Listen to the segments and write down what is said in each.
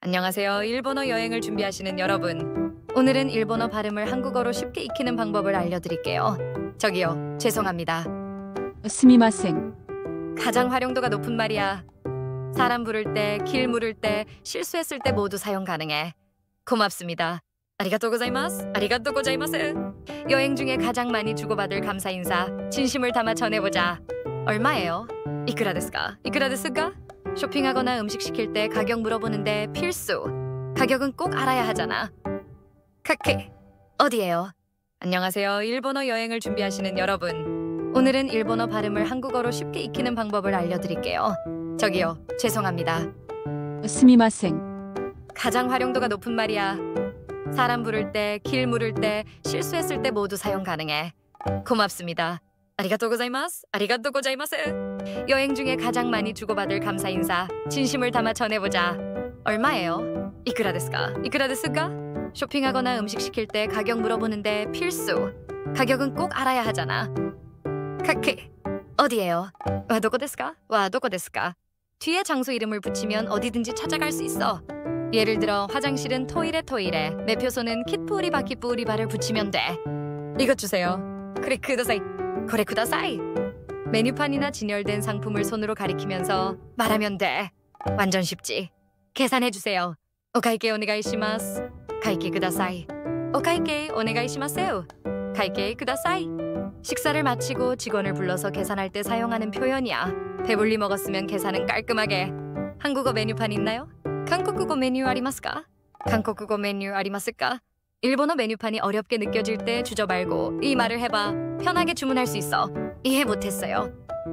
안녕하세요. 일본어 여행을 준비하시는 여러분. 오늘은 일본어 발음을 한국어로 쉽게 익히는 방법을 알려드릴게요. 저기요, 죄송합니다. すみません. 가장 활용도가 높은 말이야. 사람 부를 때, 길 물을 때, 실수했을 때 모두 사용 가능해. 고맙습니다. 아리가또 고자이마스. 아리가또 고자이마스. 여행 중에 가장 많이 주고받을 감사 인사, 진심을 담아 전해보자. 얼마예요? 이쿠라 데스까? 이쿠라 데스까? 쇼핑하거나 음식 시킬 때 가격 물어보는데 필수. 가격은 꼭 알아야 하잖아. 카케. 어디예요? 안녕하세요. 일본어 여행을 준비하시는 여러분. 오늘은 일본어 발음을 한국어로 쉽게 익히는 방법을 알려드릴게요. 저기요, 죄송합니다. すみません. 가장 활용도가 높은 말이야. 사람 부를 때, 길 물을 때, 실수했을 때 모두 사용 가능해. 고맙습니다. 아리가또 고자이마스. 아리가또 고자이마스. 여행 중에 가장 많이 주고받을 감사 인사, 진심을 담아 전해보자. 얼마예요? 이쿠라 데스까? 이쿠라 데스까? 쇼핑하거나 음식 시킬 때 가격 물어보는데 필수. 가격은 꼭 알아야 하잖아. 카케. 어디예요? 와 도코 데스까? 와 도코 데스까? 뒤에 장소 이름을 붙이면 어디든지 찾아갈 수 있어. 예를 들어 화장실은 토이레, 매표소는 킷푸리바를 붙이면 돼. 이것 주세요. 그래 쿠다사이. 그래 쿠다사이. 메뉴판이나 진열된 상품을 손으로 가리키면서 말하면 돼. 완전 쉽지. 계산해 주세요. 오카이게 오네가이시마스. 가이게 쿠다사이. 오카이게 오네가이시마세요. 가이게 쿠다사이. 식사를 마치고 직원을 불러서 계산할 때 사용하는 표현이야. 배불리 먹었으면 계산은 깔끔하게. 한국어 메뉴판 있나요? 한국어 메뉴 아리마스까? 한국어 메뉴 아리마스까? 일본어 메뉴판이 어렵게 느껴질 때 주저 말고 이 말을 해봐. 편하게 주문할 수 있어. 이해 못했어요.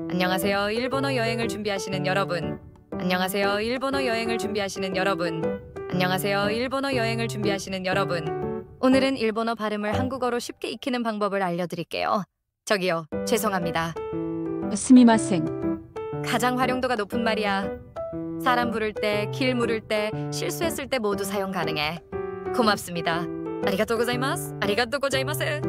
안녕하세요. 일본어 여행을 준비하시는 여러분. 안녕하세요. 일본어 여행을 준비하시는 여러분. 안녕하세요. 일본어 여행을 준비하시는 여러분. 오늘은 일본어 발음을 한국어로 쉽게 익히는 방법을 알려드릴게요. 저기요, 죄송합니다. すみません. 가장 활용도가 높은 말이야. 사람 부를 때, 길 물을 때, 실수했을 때 모두 사용 가능해. 고맙습니다. 아리가또 고자이마스. 아리가또 고자이마스.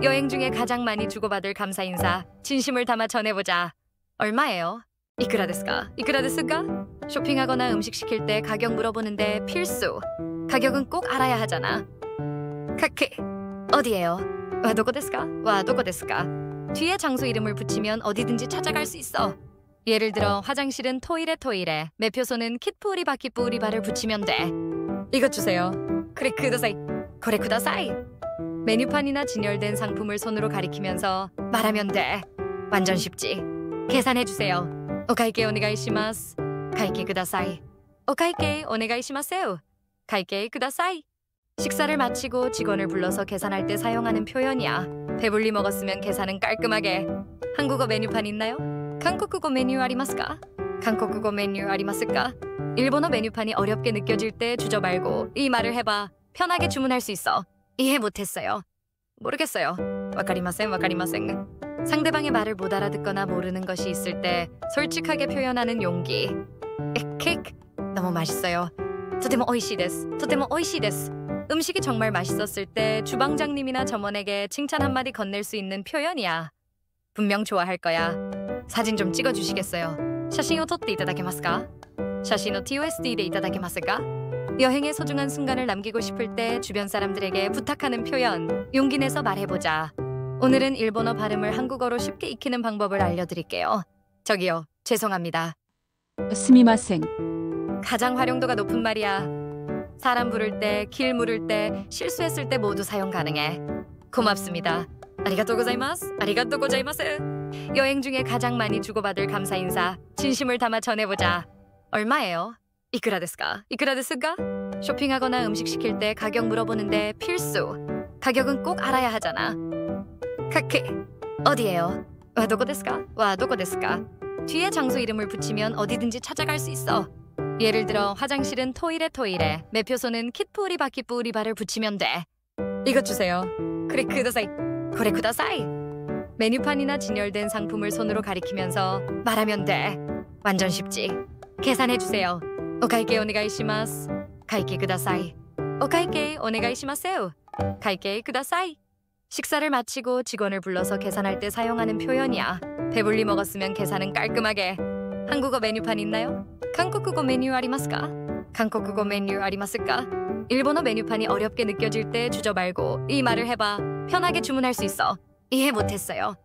여행 중에 가장 많이 주고받을 감사 인사, 진심을 담아 전해보자. 얼마예요? 이쿠라 데스까? 이쿠라 데스까? 쇼핑하거나 음식 시킬 때 가격 물어보는데 필수. 가격은 꼭 알아야 하잖아. 카케. 어디예요? 와 도코 데스까? 와 도코 데스까? 뒤에 장소 이름을 붙이면 어디든지 찾아갈 수 있어. 예를 들어 화장실은 토이레, 매표소는 킷푸리바를 붙이면 돼. 이것 주세요. 그래 쿠다사이. 그래 쿠다사이. 메뉴판이나 진열된 상품을 손으로 가리키면서 말하면 돼. 완전 쉽지. 계산해 주세요. 오카이게 오네가이시마스. 가이게 쿠다사이. 오카이게 오네가이시마세요. 가이게 쿠다사이. 식사를 마치고 직원을 불러서 계산할 때 사용하는 표현이야. 배불리 먹었으면 계산은 깔끔하게. 한국어 메뉴판 있나요? 한국어 메뉴 아리마스까? 한국어 메뉴 아리마스까? 일본어 메뉴판이 어렵게 느껴질 때 주저 말고 이 말을 해봐. 편하게 주문할 수 있어. 이해 못했어요. 모르겠어요. 와카리마센. 상대방의 말을 못 알아듣거나 모르는 것이 있을 때 솔직하게 표현하는 용기. 에케. 너무 맛있어요. 토테모 오이시 데스. 토테모 오이시 데스. 음식이 정말 맛있었을 때 주방장님이나 점원에게 칭찬 한마디 건넬 수 있는 표현이야. 분명 좋아할 거야. 사진 좀 찍어주시겠어요? 샤신을撮っていただけますか? 샤신을 TOSDでいただけますか? 여행의 소중한 순간을 남기고 싶을 때 주변 사람들에게 부탁하는 표현, 용기 내서 말해보자. 오늘은 일본어 발음을 한국어로 쉽게 익히는 방법을 알려드릴게요. 저기요, 죄송합니다. すみません. 가장 활용도가 높은 말이야. 사람 부를 때, 길 물을 때, 실수했을 때 모두 사용 가능해. 고맙습니다. 아리가또 고자이마스. 아리가또 고자이마스. 여행 중에 가장 많이 주고받을 감사 인사, 진심을 담아 전해보자. 얼마예요? 이쿠라 데스까? 이쿠라 데스까? 쇼핑하거나 음식 시킬 때 가격 물어보는데 필수. 가격은 꼭 알아야 하잖아. 카케. 어디예요? 와 도코 데스까? 와 도코 데스까? 뒤에 장소 이름을 붙이면 어디든지 찾아갈 수 있어. 예를 들어 화장실은 토이레, 매표소는 킷푸리바를 붙이면 돼. 이것 주세요. 그래 쿠다사이. 그래 쿠다사이. 메뉴판이나 진열된 상품을 손으로 가리키면서 말하면 돼. 완전 쉽지. 계산해 주세요. 오카이게 오네가이시마스. 가이게 쿠다사이. 오카이게 오네가이시마세요. 가이게 쿠다사이. 식사를 마치고 직원을 불러서 계산할 때 사용하는 표현이야. 배불리 먹었으면 계산은 깔끔하게. 한국어 메뉴판 있나요? 한국어 메뉴 아리마스까? 한국어 메뉴 아리마스까? 일본어 메뉴판이 어렵게 느껴질 때 주저 말고 이 말을 해봐. 편하게 주문할 수 있어. 이해 못했어요.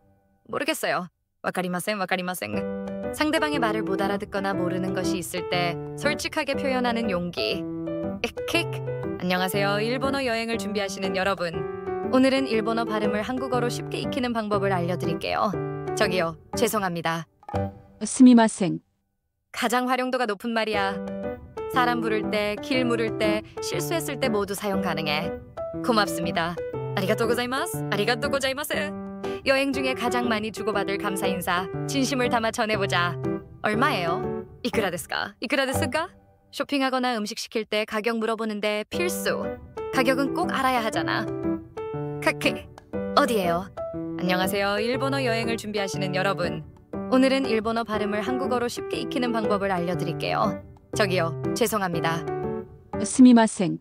모르겠어요. 와카리마센 와카리마센. 상대방의 말을 못 알아듣거나 모르는 것이 있을 때 솔직하게 표현하는 용기. 킥. 안녕하세요. 일본어 여행을 준비하시는 여러분. 오늘은 일본어 발음을 한국어로 쉽게 익히는 방법을 알려드릴게요. 저기요, 죄송합니다. 스미마생. 가장 활용도가 높은 말이야. 사람 부를 때, 길 물을 때, 실수했을 때 모두 사용 가능해. 고맙습니다. 아리가또 고자이마스. 아리가또 고자이마스. 여행 중에 가장 많이 주고받을 감사 인사, 진심을 담아 전해보자. 얼마예요? 이쿠라 데스까? 이쿠라 데스까? 쇼핑하거나 음식 시킬 때 가격 물어보는데 필수. 가격은 꼭 알아야 하잖아. 카키. 어디예요? 안녕하세요. 일본어 여행을 준비하시는 여러분. 오늘은 일본어 발음을 한국어로 쉽게 익히는 방법을 알려드릴게요. 저기요, 죄송합니다. 스미마생.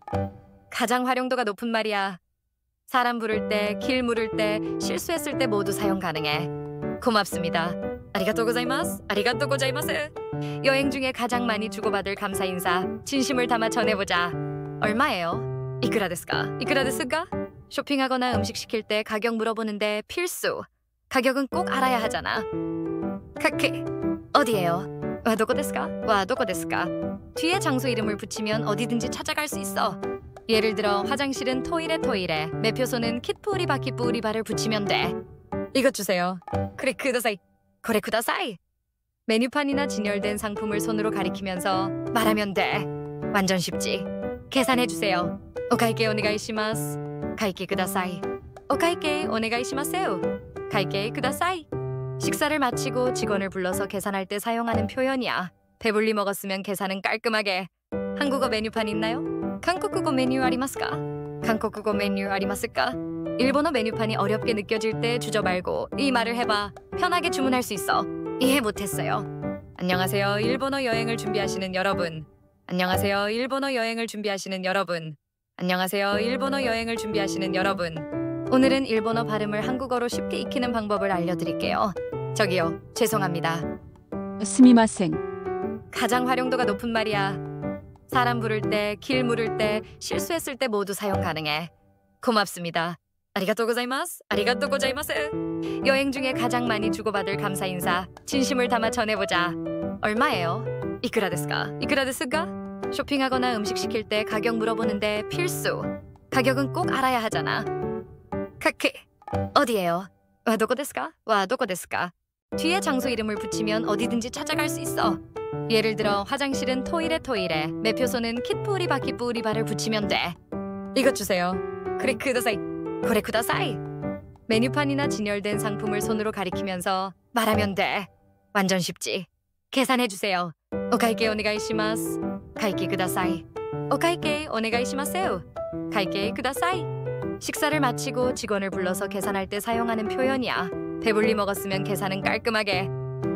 가장 활용도가 높은 말이야. 사람 부를 때, 길 물을 때, 실수했을 때 모두 사용 가능해. 고맙습니다. 아리가또 고자이마스. 아리가또 고자이마스. 여행 중에 가장 많이 주고받을 감사 인사, 진심을 담아 전해보자. 얼마예요? 이쿠라 데스까? 이쿠라 데스까? 쇼핑하거나 음식 시킬 때 가격 물어보는데 필수. 가격은 꼭 알아야 하잖아. 카키. 어디예요? 와 도코 데스까? 와 도코 데스까? 뒤에 장소 이름을 붙이면 어디든지 찾아갈 수 있어. 예를 들어 화장실은 토이레, 매표소는 킷푸리바를 붙이면 돼. 이것 주세요. 그래 쿠다사이. 그래 쿠다사이. 메뉴판이나 진열된 상품을 손으로 가리키면서 말하면 돼. 완전 쉽지. 계산해 주세요. 오카이게 오네가이시마스. 가이게 쿠다사이. 오카이게 오네가이시마세요. 가이게 쿠다사이. 식사를 마치고 직원을 불러서 계산할 때 사용하는 표현이야. 배불리 먹었으면 계산은 깔끔하게. 한국어 메뉴판 있나요? 한국어 메뉴 아리마스까? 한국어 메뉴 아리마스까? 일본어 메뉴판이 어렵게 느껴질 때 주저 말고 이 말을 해봐. 편하게 주문할 수 있어. 이해 못했어요. 안녕하세요. 일본어 여행을 준비하시는 여러분. 안녕하세요. 일본어 여행을 준비하시는 여러분. 안녕하세요. 일본어 여행을 준비하시는 여러분. 오늘은 일본어 발음을 한국어로 쉽게 익히는 방법을 알려드릴게요. 저기요, 죄송합니다. 스미마생. 가장 활용도가 높은 말이야. 사람 부를 때, 길 물을 때, 실수했을 때 모두 사용 가능해. 고맙습니다. 아리가또 고자이마스. 아리가또 고자이마스. 여행 중에 가장 많이 주고받을 감사 인사, 진심을 담아 전해보자. 얼마예요? 이쿠라 데스까? 이쿠라 데스까? 쇼핑하거나 음식 시킬 때 가격 물어보는데 필수. 가격은 꼭 알아야 하잖아. 카키. 어디예요? 와 도코 데스까? 와 도코 데스까? 뒤에 장소 이름을 붙이면 어디든지 찾아갈 수 있어. 예를 들어 화장실은 토이레, 매표소는 킷푸리바를 붙이면 돼. 이것 주세요. 그래 쿠다사이. 그래 쿠다사이. 메뉴판이나 진열된 상품을 손으로 가리키면서 말하면 돼. 완전 쉽지. 계산해 주세요. 오카이게 오네가이시마스. 가이게 쿠다사이. 오카이게 오네가이시마세요. 가이게 쿠다사이. 식사를 마치고 직원을 불러서 계산할 때 사용하는 표현이야. 배불리 먹었으면 계산은 깔끔하게.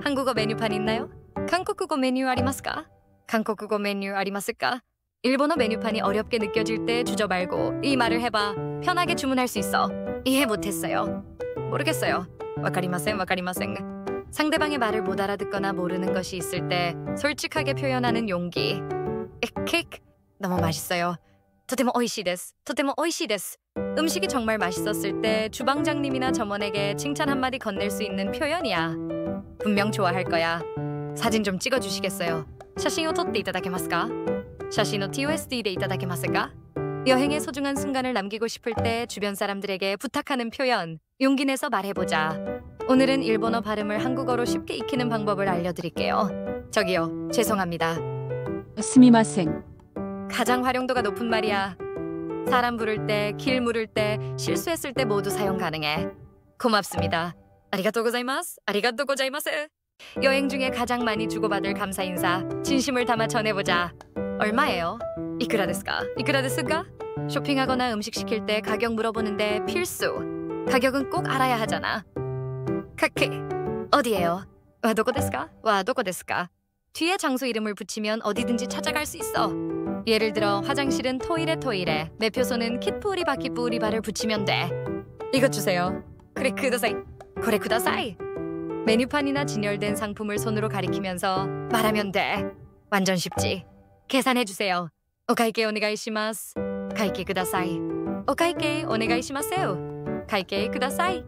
한국어 메뉴판 있나요? 한국어 메뉴 아리마스까? 한국어 메뉴 아리마스까? 일본어 메뉴판이 어렵게 느껴질 때 주저 말고 이 말을 해봐. 편하게 주문할 수 있어. 이해 못했어요. 모르겠어요. 와카리마센 와카리마센. 상대방의 말을 못 알아듣거나 모르는 것이 있을 때 솔직하게 표현하는 용기. 킥. 너무 맛있어요. 토테모 오이시 데스. 토테모 오이시 데스. 음식이 정말 맛있었을 때 주방장님이나 점원에게 칭찬 한마디 건넬 수 있는 표현이야. 분명 좋아할 거야. 사진 좀 찍어주시겠어요? 샤신을撮っていただけますか? 샤신을 TOSDでいただけますか? 여행의 소중한 순간을 남기고 싶을 때 주변 사람들에게 부탁하는 표현. 용기 내서 말해보자. 오늘은 일본어 발음을 한국어로 쉽게 익히는 방법을 알려드릴게요. 저기요, 죄송합니다. 스미마생. 가장 활용도가 높은 말이야. 사람 부를 때, 길 물을 때, 실수했을 때 모두 사용 가능해. 고맙습니다. 아리가또 고자이마스. 아리가또 고자이마스. 여행 중에 가장 많이 주고받을 감사 인사, 진심을 담아 전해보자. 얼마예요? 이쿠라 데스까? 이쿠라 데스까? 쇼핑하거나 음식 시킬 때 가격 물어보는데 필수. 가격은 꼭 알아야 하잖아. 카키. 어디예요? 와 도코 데스까? 와 도코 데스까? 뒤에 장소 이름을 붙이면 어디든지 찾아갈 수 있어. 예를 들어 화장실은 토이레, 매표소는 킷푸리바를 붙이면 돼. 이것 주세요. 그래 쿠다사이. 그래 쿠다사이. 메뉴판이나 진열된 상품을 손으로 가리키면서 말하면 돼. 완전 쉽지. 계산해 주세요. 오카이게 오네가이시마스. 가이게 쿠다사이. 오카이게 오네가이시마세요. 가이게 쿠다사이.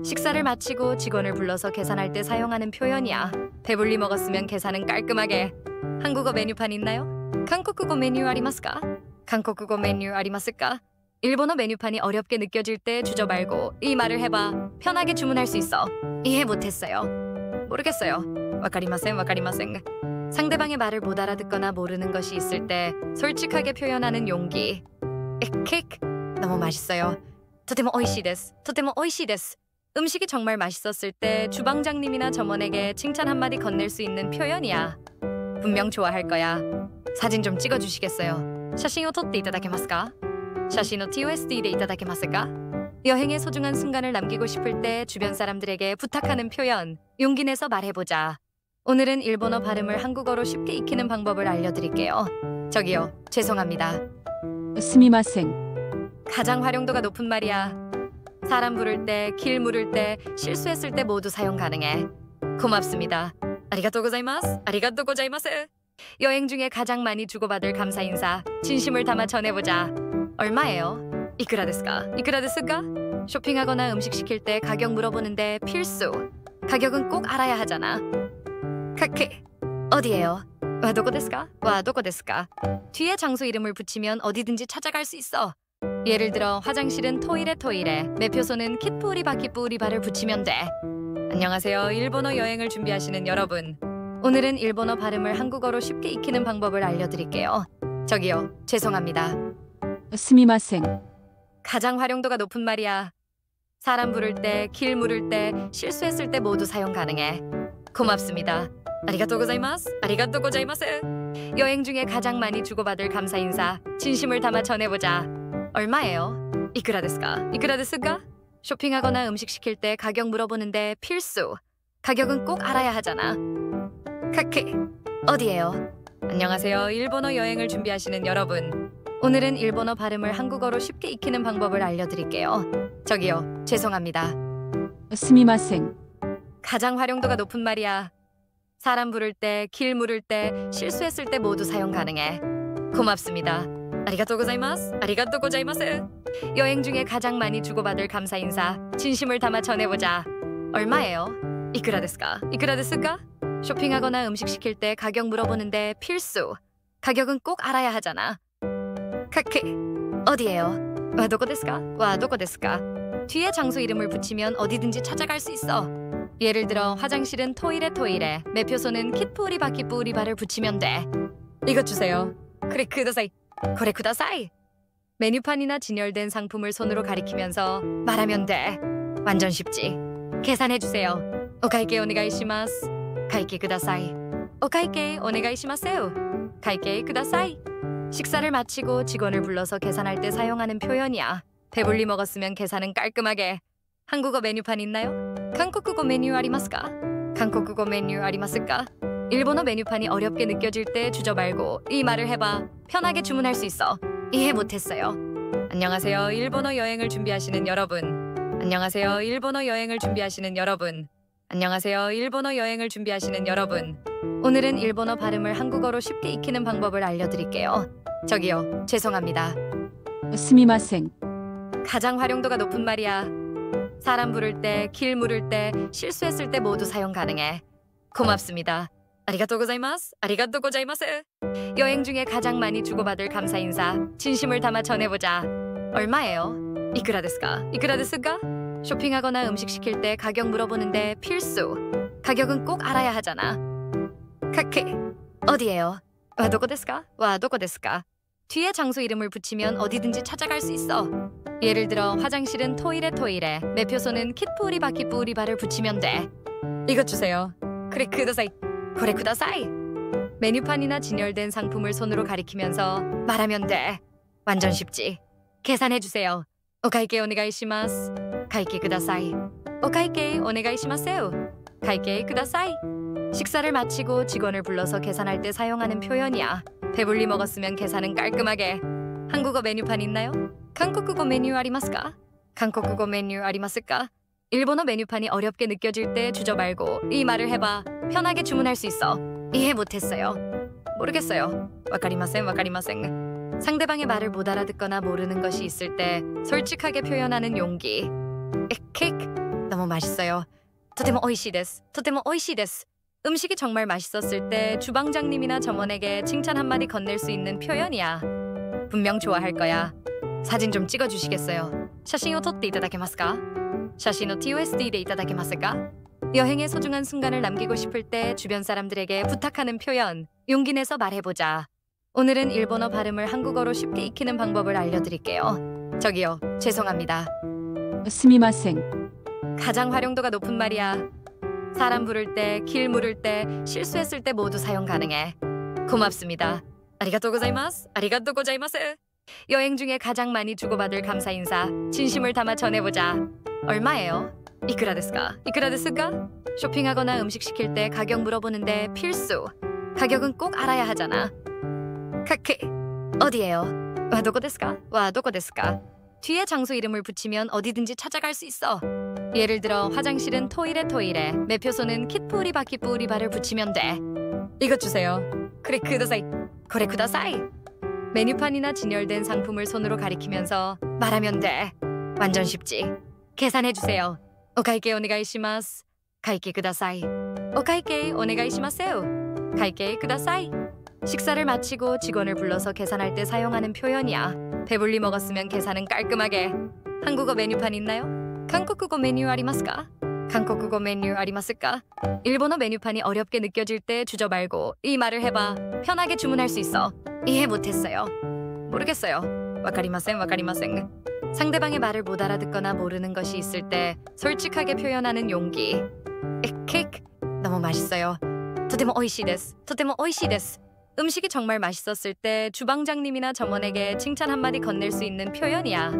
식사를 마치고 직원을 불러서 계산할 때 사용하는 표현이야. 배불리 먹었으면 계산은 깔끔하게. 한국어 메뉴판 있나요? 한국어 메뉴 아리마스까? 한국어 메뉴 아리마스까? 일본어 메뉴판이 어렵게 느껴질 때 주저 말고 이 말을 해봐. 편하게 주문할 수 있어. 이해 못했어요. 모르겠어요. 와카리마센 와카리마센. 상대방의 말을 못 알아듣거나 모르는 것이 있을 때 솔직하게 표현하는 용기. 에킥. 너무 맛있어요. 토테모 오이시 데스. 토테모 오이시 데스. 음식이 정말 맛있었을 때 주방장님이나 점원에게 칭찬 한마디 건넬 수 있는 표현이야. 분명 좋아할 거야. 사진 좀 찍어주시겠어요? 샤신을撮っていただけますか? 샤신을 TOSD를 いただけますか? 여행의 소중한 순간을 남기고 싶을 때 주변 사람들에게 부탁하는 표현. 용기 내서 말해보자. 오늘은 일본어 발음을 한국어로 쉽게 익히는 방법을 알려드릴게요. 저기요, 죄송합니다. 스미마생. 가장 활용도가 높은 말이야. 사람 부를 때, 길 물을 때, 실수했을 때 모두 사용 가능해. 고맙습니다. 아리가또 고자이마스. 아리가또 고자이마스. 여행 중에 가장 많이 주고받을 감사 인사, 진심을 담아 전해보자. 얼마예요? 이쿠라 데스까? 이쿠라 데스까? 쇼핑하거나 음식 시킬 때 가격 물어보는데 필수. 가격은 꼭 알아야 하잖아. 카크. 어디예요? 와 도코 데스까? 와 도코 데스까? 뒤에 장소 이름을 붙이면 어디든지 찾아갈 수 있어. 예를 들어 화장실은 토이레, 매표소는 킷푸우리바를 붙이면 돼. 안녕하세요. 일본어 여행을 준비하시는 여러분. 오늘은 일본어 발음을 한국어로 쉽게 익히는 방법을 알려드릴게요. 저기요, 죄송합니다. 스미마생. 가장 활용도가 높은 말이야. 사람 부를 때, 길 물을 때, 실수했을 때 모두 사용 가능해. 고맙습니다. 아리가또 고자이마스. 아리가또 고자이마스. 여행 중에 가장 많이 주고받을 감사 인사, 진심을 담아 전해보자. 얼마예요? 이쿠라 데스까? 이쿠라 데스까? 쇼핑하거나 음식 시킬 때 가격 물어보는데 필수. 가격은 꼭 알아야 하잖아. 카크. 어디예요? 안녕하세요. 일본어 여행을 준비하시는 여러분. 오늘은 일본어 발음을 한국어로 쉽게 익히는 방법을 알려드릴게요. 저기요, 죄송합니다. 스미마생. 가장 활용도가 높은 말이야. 사람 부를 때, 길 물을 때, 실수했을 때 모두 사용 가능해. 고맙습니다. 아리가또 고자이마스. 아리가또 고자이마스. 여행 중에 가장 많이 주고받을 감사 인사, 진심을 담아 전해보자. 얼마예요? 이쿠라 데스까? 이쿠라 데스까? 쇼핑하거나 음식 시킬 때 가격 물어보는데 필수. 가격은 꼭 알아야 하잖아. 카크. 어디예요? 와 도코 데스까? 와 도코 데스까? 뒤에 장소 이름을 붙이면 어디든지 찾아갈 수 있어. 예를 들어 화장실은 토이레, 매표소는 킷푸우리바를 붙이면 돼. 이것 주세요. 그래 쿠다사이. 그래 쿠다사이. 메뉴판이나 진열된 상품을 손으로 가리키면서 말하면 돼. 완전 쉽지. 계산해 주세요. 오카이게 오네가이시마스. 가이게 쿠다사이. 오카이게 오네가이시마세요. 가이게 쿠다사이. 식사를 마치고 직원을 불러서 계산할 때 사용하는 표현이야. 배불리 먹었으면 계산은 깔끔하게. 한국어 메뉴판 있나요? 한국어 메뉴 아리마스까? 한국어 메뉴 아리마스까? 일본어 메뉴판이 어렵게 느껴질 때 주저 말고 이 말을 해봐. 편하게 주문할 수 있어. 이해 못했어요. 안녕하세요. 일본어 여행을 준비하시는 여러분. 안녕하세요. 일본어 여행을 준비하시는 여러분. 안녕하세요. 일본어 여행을 준비하시는 여러분. 오늘은 일본어 발음을 한국어로 쉽게 익히는 방법을 알려드릴게요. 저기요, 죄송합니다. 스미마생. 가장 활용도가 높은 말이야. 사람 부를 때, 길 물을 때, 실수했을 때 모두 사용 가능해. 고맙습니다. 아리가또 고자이마스. 아리가또 고자이마스. 여행 중에 가장 많이 주고받을 감사 인사, 진심을 담아 전해보자. 얼마예요? 이쿠라 데스까? 이쿠라 데스까? 쇼핑하거나 음식 시킬 때 가격 물어보는데 필수. 가격은 꼭 알아야 하잖아. 카크. 어디예요? 와 도코 데스까? 와 도코 데스까? 뒤에 장소 이름을 붙이면 어디든지 찾아갈 수 있어. 예를 들어 화장실은 토이레, 매표소는 킷푸우리바를 붙이면 돼. 이것 주세요. 그래 쿠다사이. 그래 쿠다사이. 메뉴판이나 진열된 상품을 손으로 가리키면서 말하면 돼. 완전 쉽지. 계산해 주세요. 오카이게 오네가이시마스. 가이게 쿠다사이. 오카이게 오네가이시마세요. 가이게 쿠다사이. 식사를 마치고 직원을 불러서 계산할 때 사용하는 표현이야. 배불리 먹었으면 계산은 깔끔하게. 한국어 메뉴판 있나요? 한국어 메뉴 아리마스까? 한국어 메뉴 아리마스까? 일본어 메뉴판이 어렵게 느껴질 때 주저 말고 이 말을 해봐. 편하게 주문할 수 있어. 이해 못했어요. 모르겠어요. 와카리마센, 와카리마센. 상대방의 말을 못 알아듣거나 모르는 것이 있을 때 솔직하게 표현하는 용기. 케이크 너무 맛있어요. 토테모 오이시 데스. 토테모 오이시 데스. 음식이 정말 맛있었을 때 주방장님이나 점원에게 칭찬 한마디 건넬 수 있는 표현이야. 분명 좋아할 거야. 사진 좀 찍어주시겠어요? 샤신을撮っていただけますか? 샤신을 TOSDでいただけますか? 여행의 소중한 순간을 남기고 싶을 때 주변 사람들에게 부탁하는 표현, 용기 내서 말해보자. 오늘은 일본어 발음을 한국어로 쉽게 익히는 방법을 알려드릴게요. 저기요, 죄송합니다. 스미마생. 가장 활용도가 높은 말이야. 사람 부를 때, 길 물을 때, 실수했을 때 모두 사용 가능해. 고맙습니다. 아리가또 고자이마스. 아리가또 고자이마스. 여행 중에 가장 많이 주고받을 감사 인사, 진심을 담아 전해보자. 얼마예요? 이쿠라 데스까? 이쿠라 데스까? 쇼핑하거나 음식 시킬 때 가격 물어보는데 필수. 가격은 꼭 알아야 하잖아. 카케. 어디예요? 와 도코 데스까? 와 도코 데스까? 뒤에 장소 이름을 붙이면 어디든지 찾아갈 수 있어. 예를 들어 화장실은 토이레, 매표소는 킷푸리바를 붙이면 돼. 이것 주세요. 그래 쿠다사이. 그래 쿠다사이. 메뉴판이나 진열된 상품을 손으로 가리키면서 말하면 돼. 완전 쉽지. 계산해 주세요. 오카이케 오네가이시마스. 가이케 쿠다사이. 오카이케 오네가이시마세요. 가이케 쿠다사이. 식사를 마치고 직원을 불러서 계산할 때 사용하는 표현이야. 배불리 먹었으면 계산은 깔끔하게. 한국어 메뉴판 있나요? 한국어 메뉴 아리마스까? 한국어 메뉴 아리마스까? 일본어 메뉴판이 어렵게 느껴질 때 주저 말고 이 말을 해봐. 편하게 주문할 수 있어. 이해 못했어요. 모르겠어요. 와카리마센, 와카리마센. 상대방의 말을 못 알아듣거나 모르는 것이 있을 때 솔직하게 표현하는 용기. 케이크 너무 맛있어요. 토테모 오이시 데스. 토테모 오이시 데스. 음식이 정말 맛있었을 때 주방장님이나 점원에게 칭찬 한마디 건넬 수 있는 표현이야.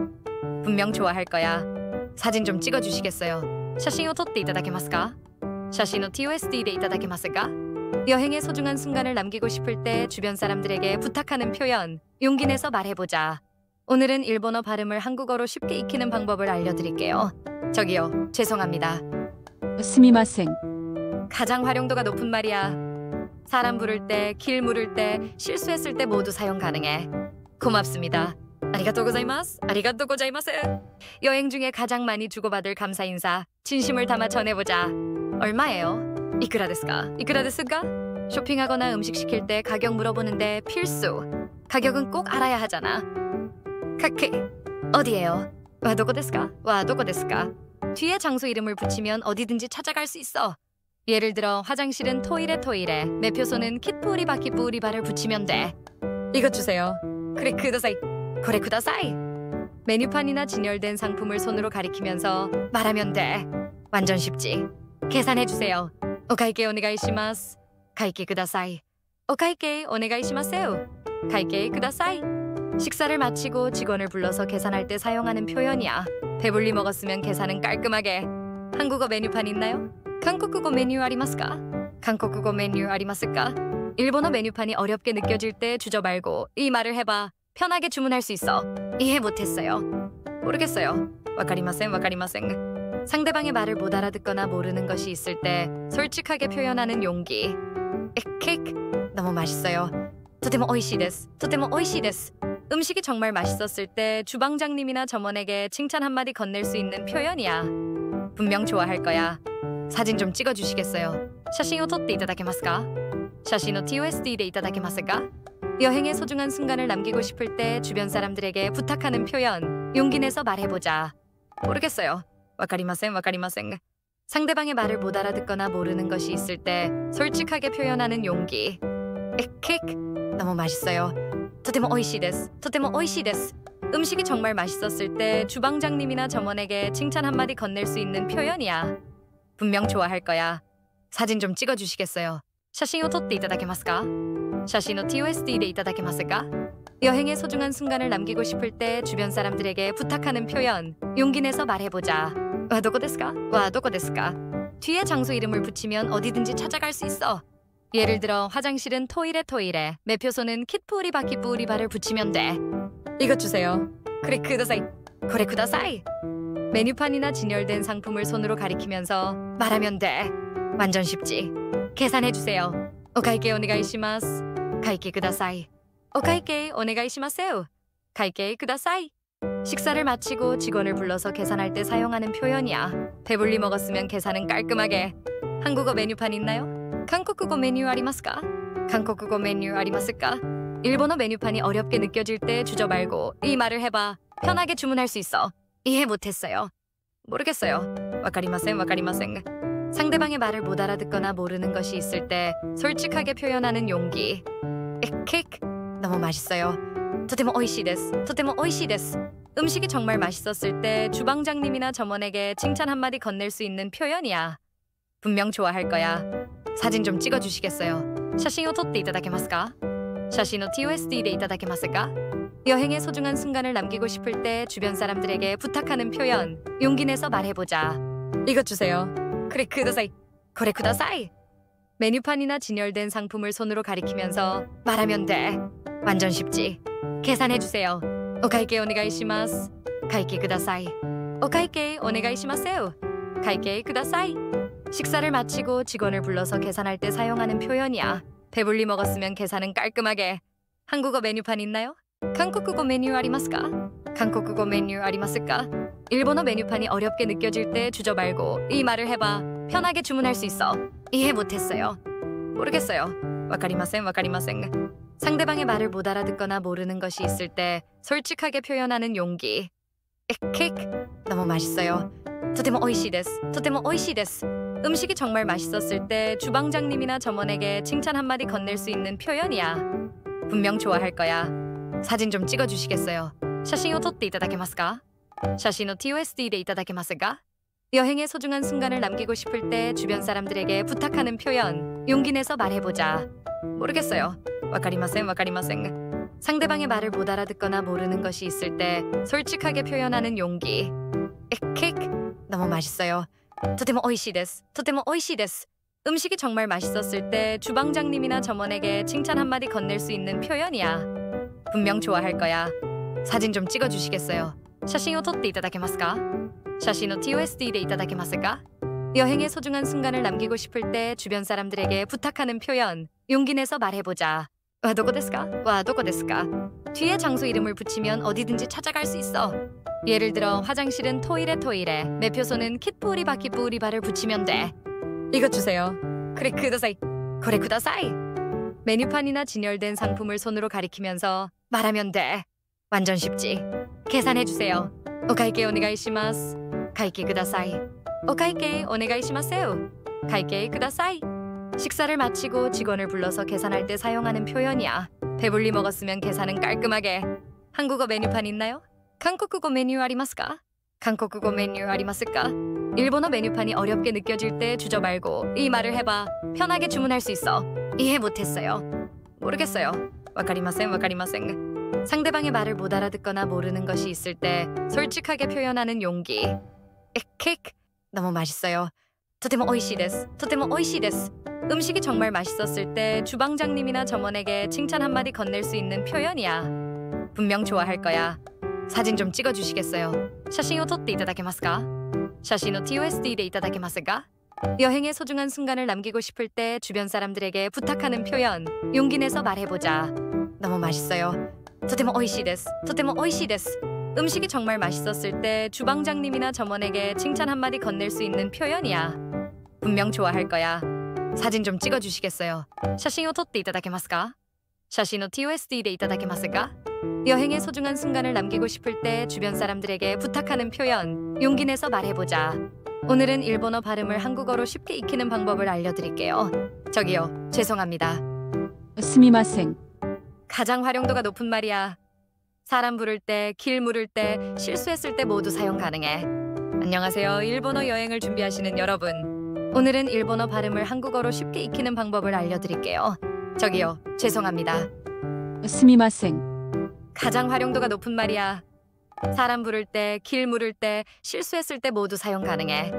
분명 좋아할 거야. 사진 좀 찍어주시겠어요? 샤신을 撮っていただけますか? 샤신을 TOSDでいただけますか? 여행의 소중한 순간을 남기고 싶을 때 주변 사람들에게 부탁하는 표현, 용기 내서 말해보자. 오늘은 일본어 발음을 한국어로 쉽게 익히는 방법을 알려드릴게요. 저기요, 죄송합니다. 스미마생. 가장 활용도가 높은 말이야. 사람 부를 때, 길 물을 때, 실수했을 때 모두 사용 가능해. 고맙습니다. 아리가또 고자이마스. 아리가또 고자이마스. 여행 중에 가장 많이 주고받을 감사 인사, 진심을 담아 전해보자. 얼마예요? 이쿠라 데스까? 이쿠라 데스까? 쇼핑하거나 음식 시킬 때 가격 물어보는데 필수. 가격은 꼭 알아야 하잖아. 카케. 어디예요? 와 도코 데스까? 와 도코 데스까? 뒤에 장소 이름을 붙이면 어디든지 찾아갈 수 있어. 예를 들어 화장실은 토이레, 매표소는 킷푸리바를 붙이면 돼. 이것 주세요. 그래 쿠다사이. 그래 쿠다사이. 메뉴판이나 진열된 상품을 손으로 가리키면서 말하면 돼. 완전 쉽지. 계산해 주세요. 오카이케 오네가이시마스. 가이케 쿠다사이. 오카이케 오네가이시마세요. 가이케 쿠다사이. 식사를 마치고 직원을 불러서 계산할 때 사용하는 표현이야. 배불리 먹었으면 계산은 깔끔하게. 한국어 메뉴판 있나요? 한국어 메뉴 아리마스까? 한국어 메뉴 아리마스까? 일본어 메뉴판이 어렵게 느껴질 때 주저 말고 이 말을 해봐. 편하게 주문할 수 있어. 이해 못했어요. 모르겠어요. 와카리마센, 와카리마센. 상대방의 말을 못 알아듣거나 모르는 것이 있을 때 솔직하게 표현하는 용기. 케이크 너무 맛있어요. 토테모 오이시 데스. 토테모 오이시 데스. 음식이 정말 맛있었을 때 주방장님이나 점원에게 칭찬 한마디 건넬 수 있는 표현이야. 분명 좋아할 거야. 사진 좀 찍어주시겠어요? 샤신을 撮っていただけますか? 샤신을 TOSDでいただけますか? 여행의 소중한 순간을 남기고 싶을 때 주변 사람들에게 부탁하는 표현, 용기 내서 말해보자. 모르겠어요. 와카리마센, 와카리마센. 상대방의 말을 못 알아듣거나 모르는 것이 있을 때 솔직하게 표현하는 용기. 케이크 너무 맛있어요. 토테모 오이시 데스. 토테모 오이시 데스. 음식이 정말 맛있었을 때 주방장님이나 점원에게 칭찬 한마디 건넬 수 있는 표현이야. 분명 좋아할 거야. 사진 좀 찍어주시겠어요? 샤신을 撮っていただけますか? 샤신을 TOSDでいただけますか? 여행의 소중한 순간을 남기고 싶을 때 주변 사람들에게 부탁하는 표현, 용기 내서 말해보자. 와 도코 데스까? 와 도코 데스까? 뒤에 장소 이름을 붙이면 어디든지 찾아갈 수 있어. 예를 들어 화장실은 토이레, 매표소는 킷푸리바를 붙이면 돼. 이것 주세요. 그래 쿠다사이. 그래 쿠다사이. 메뉴판이나 진열된 상품을 손으로 가리키면서 말하면 돼. 완전 쉽지. 계산해 주세요. 오카이케 오네가이시마스. 가이케 쿠다사이. 오카이케 오네가이시마세요. 가이케 쿠다사이. 식사를 마치고 직원을 불러서 계산할 때 사용하는 표현이야. 배불리 먹었으면 계산은 깔끔하게. 한국어 메뉴판 있나요? 한국어 메뉴 아리마스까? 한국어 메뉴 아리마스까? 일본어 메뉴판이 어렵게 느껴질 때 주저 말고 이 말을 해봐. 편하게 주문할 수 있어. 이해 못했어요. 모르겠어요. 와카리마센 와카리마센. 상대방의 말을 못 알아듣거나 모르는 것이 있을 때 솔직하게 표현하는 용기. 에케이크 너무 맛있어요. 토테모 오이시 데스. 토테모 오이시 데스. 음식이 정말 맛있었을 때 주방장님이나 점원에게 칭찬 한마디 건넬 수 있는 표현이야. 분명 좋아할 거야. 사진 좀 찍어주시겠어요? 샤신을撮っていただけますか? 샤신을 TOSDでいただけますか? 여행의 소중한 순간을 남기고 싶을 때 주변 사람들에게 부탁하는 표현. 용기 내서 말해보자. 이것 주세요. 그래 쿠다사이. 그래 쿠다사이. 메뉴판이나 진열된 상품을 손으로 가리키면서 말하면 돼. 완전 쉽지. 계산해주세요. 오카이케 오네가이시마스. 가이케 쿠다사이. 오카이케 오네가이시마세요. 가이케 쿠다사이. 식사를 마치고 직원을 불러서 계산할 때 사용하는 표현이야. 배불리 먹었으면 계산은 깔끔하게. 한국어 메뉴판 있나요? 한국어 메뉴 아리마스까? 한국어 메뉴 아리마스까? 일본어 메뉴판이 어렵게 느껴질 때 주저 말고 이 말을 해봐. 편하게 주문할 수 있어. 이해 못했어요. 모르겠어요. 와카리마센 와카리마센. 상대방의 말을 못 알아듣거나 모르는 것이 있을 때 솔직하게 표현하는 용기. 에케이크 너무 맛있어요. 토테모 오이시 데스. 토테모 오이시 데스. 음식이 정말 맛있었을 때 주방장님이나 점원에게 칭찬 한마디 건넬 수 있는 표현이야. 분명 좋아할 거야. 사진 좀 찍어주시겠어요? 샤신을 撮っていただけますか? 샤신을 TOSDでいただけますか? 여행의 소중한 순간을 남기고 싶을 때 주변 사람들에게 부탁하는 표현. 용기 내서 말해보자. 모르겠어요. 와카리마센 와카리마센. 상대방의 말을 못 알아듣거나 모르는 것이 있을 때 솔직하게 표현하는 용기. 에케이크 너무 맛있어요. 토테모 오이시 데스. 토테모 오이시 데스. 음식이 정말 맛있었을 때 주방장님이나 점원에게 칭찬 한마디 건넬 수 있는 표현이야. 분명 좋아할 거야. 사진 좀 찍어주시겠어요? 샤신을 撮っていただけますか? 샤신을 TOSDでいただけますか? 여행의 소중한 순간을 남기고 싶을 때 주변 사람들에게 부탁하는 표현. 용기 내서 말해보자. 와 도코 데스か? 와 도코 데스か? 뒤에 장소 이름을 붙이면 어디든지 찾아갈 수 있어. 예를 들어 화장실은 토이레, 매표소는 킷부리바를 붙이면 돼. 이것 주세요. 그래 쿠다사이. 그래 쿠다사이. 메뉴판이나 진열된 상품을 손으로 가리키면서 말하면 돼. 완전 쉽지. 계산해주세요. 오카이케 오네가이시마스. 가이케 쿠다사이. 오카이케 오네가이시마세요. 가이케 쿠다사이. 식사를 마치고 직원을 불러서 계산할 때 사용하는 표현이야. 배불리 먹었으면 계산은 깔끔하게. 한국어 메뉴판 있나요? 한국어 메뉴 아리마스까? 한국어 메뉴 아리마스까? 일본어 메뉴판이 어렵게 느껴질 때 주저 말고 이 말을 해봐. 편하게 주문할 수 있어. 이해 못했어요. 모르겠어요. 와카리마센 와카리마센. 상대방의 말을 못 알아듣거나 모르는 것이 있을 때 솔직하게 표현하는 용기. 에케이크 너무 맛있어요. 토테모 오이시 데스. 토테모 오이시 데스. 음식이 정말 맛있었을 때 주방장님이나 점원에게 칭찬 한마디 건넬 수 있는 표현이야. 분명 좋아할 거야. 사진 좀 찍어주시겠어요? 샤신을 撮っていただけますか? 샤신을 TOSDでいただけますか? 여행의 소중한 순간을 남기고 싶을 때 주변 사람들에게 부탁하는 표현. 용기 내서 말해보자. 너무 맛있어요. 토테모 오이시 데스. 토테모 오이시 데스. 음식이 정말 맛있었을 때 주방장님이나 점원에게 칭찬 한마디 건넬 수 있는 표현이야. 분명 좋아할 거야. 사진 좀 찍어주시겠어요? 샤신을 撮っていただけますか? 샤신을 TOSDでいただけますか? 여행의 소중한 순간을 남기고 싶을 때 주변 사람들에게 부탁하는 표현. 용기 내서 말해보자. 오늘은 일본어 발음을 한국어로 쉽게 익히는 방법을 알려드릴게요. 저기요, 죄송합니다. 스미마생. 가장 활용도가 높은 말이야. 사람 부를 때, 길 물을 때, 실수했을 때 모두 사용 가능해. 안녕하세요. 일본어 여행을 준비하시는 여러분. 오늘은 일본어 발음을 한국어로 쉽게 익히는 방법을 알려드릴게요. 저기요, 죄송합니다. 스미마생. 가장 활용도가 높은 말이야. 사람 부를 때, 길 물을 때, 실수했을 때 모두 사용 가능해.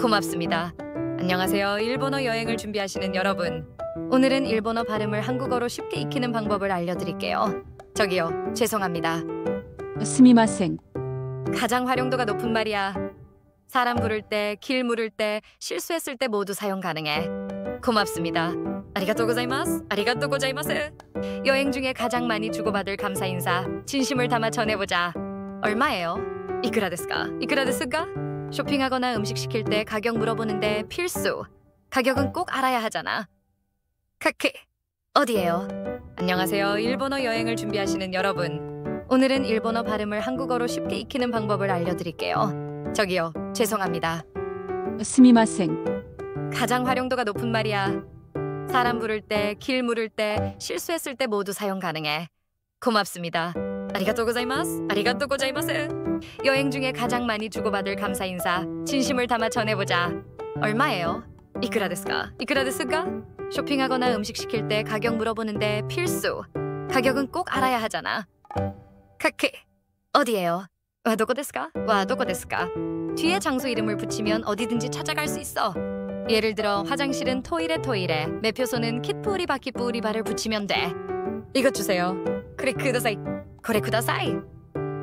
고맙습니다. 안녕하세요. 일본어 여행을 준비하시는 여러분. 오늘은 일본어 발음을 한국어로 쉽게 익히는 방법을 알려드릴게요. 저기요, 죄송합니다. 스미마생. 가장 활용도가 높은 말이야. 사람 부를 때, 길 물을 때, 실수했을 때 모두 사용 가능해. 고맙습니다. 아리가또 고자이마스. 아리가또 고자이마스. 여행 중에 가장 많이 주고받을 감사 인사 진심을 담아 전해보자. 얼마예요? 이쿠라 데스까? 이쿠라 데스까? 쇼핑하거나 음식 시킬 때 가격 물어보는데 필수. 가격은 꼭 알아야 하잖아. 카케. 어디예요? 안녕하세요. 일본어 여행을 준비하시는 여러분. 오늘은 일본어 발음을 한국어로 쉽게 익히는 방법을 알려드릴게요. 저기요, 죄송합니다. 스미마생. 가장 활용도가 높은 말이야. 사람 부를 때, 길 물을 때, 실수했을 때 모두 사용 가능해. 고맙습니다. 아리가또 고자이마스. 아리가또 고자이마스. 여행 중에 가장 많이 주고받을 감사 인사 진심을 담아 전해보자. 얼마예요? 이쿠라 데스까? 이쿠라 데스까? 쇼핑하거나 음식 시킬 때 가격 물어보는데 필수. 가격은 꼭 알아야 하잖아. 카케. 어디예요? 와 도코 데스까? 와 도코 데스까? 뒤에 장소 이름을 붙이면 어디든지 찾아갈 수 있어. 예를 들어 화장실은 토이레, 매표소는 킷푸우리 바키푸우리바를 붙이면 돼. 이것 주세요. 그래 쿠다사이. 그래 쿠다사이.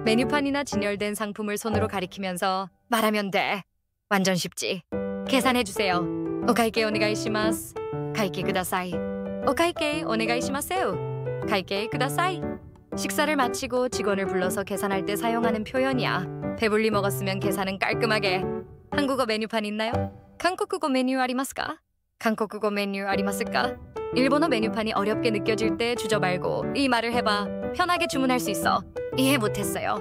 메뉴판이나 진열된 상품을 손으로 가리키면서 말하면 돼. 완전 쉽지. 계산해 주세요. 오카이케 오네가이시마스. 가이케 쿠다사이. 오카이케 오네가이시마세요. 가이케 쿠다사이. 식사를 마치고 직원을 불러서 계산할 때 사용하는 표현이야. 배불리 먹었으면 계산은 깔끔하게. 한국어 메뉴판 있나요? 한국어 메뉴 아리마스까? 한국어 메뉴 아리마스까? 일본어 메뉴판이 어렵게 느껴질 때 주저 말고 이 말을 해봐. 편하게 주문할 수 있어. 이해 못했어요.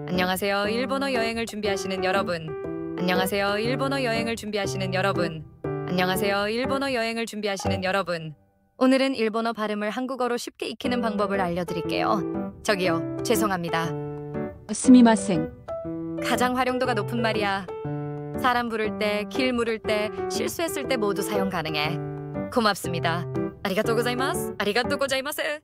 안녕하세요. 일본어 여행을 준비하시는 여러분. 안녕하세요. 일본어 여행을 준비하시는 여러분. 안녕하세요. 일본어 여행을 준비하시는 여러분. 오늘은 일본어 발음을 한국어로 쉽게 익히는 방법을 알려드릴게요. 저기요, 죄송합니다. 스미마생. 가장 활용도가 높은 말이야. 사람 부를 때, 길 물을 때, 실수했을 때 모두 사용 가능해. 고맙습니다. 아리가또 고자이마스. 아리가또 고자이마스.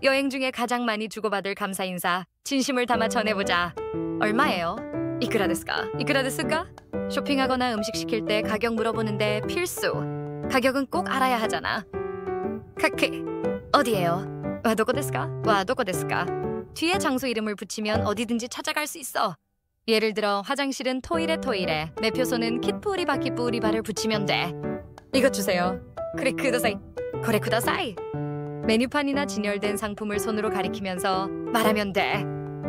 여행 중에 가장 많이 주고받을 감사 인사 진심을 담아 전해보자. 얼마예요? 이쿠라 데스까? 이쿠라 데스까? 쇼핑하거나 음식 시킬 때 가격 물어보는데 필수. 가격은 꼭 알아야 하잖아. 카케. 어디예요? 와 도코 데스까? 와 도코 데스까? 뒤에 장소 이름을 붙이면 어디든지 찾아갈 수 있어. 예를 들어 화장실은 토이레, 매표소는 킷푸우리 바키푸우리바를 붙이면 돼. 이것 주세요. 그래 쿠다사이. 그래 쿠다사이. 메뉴판이나 진열된 상품을 손으로 가리키면서 말하면 돼.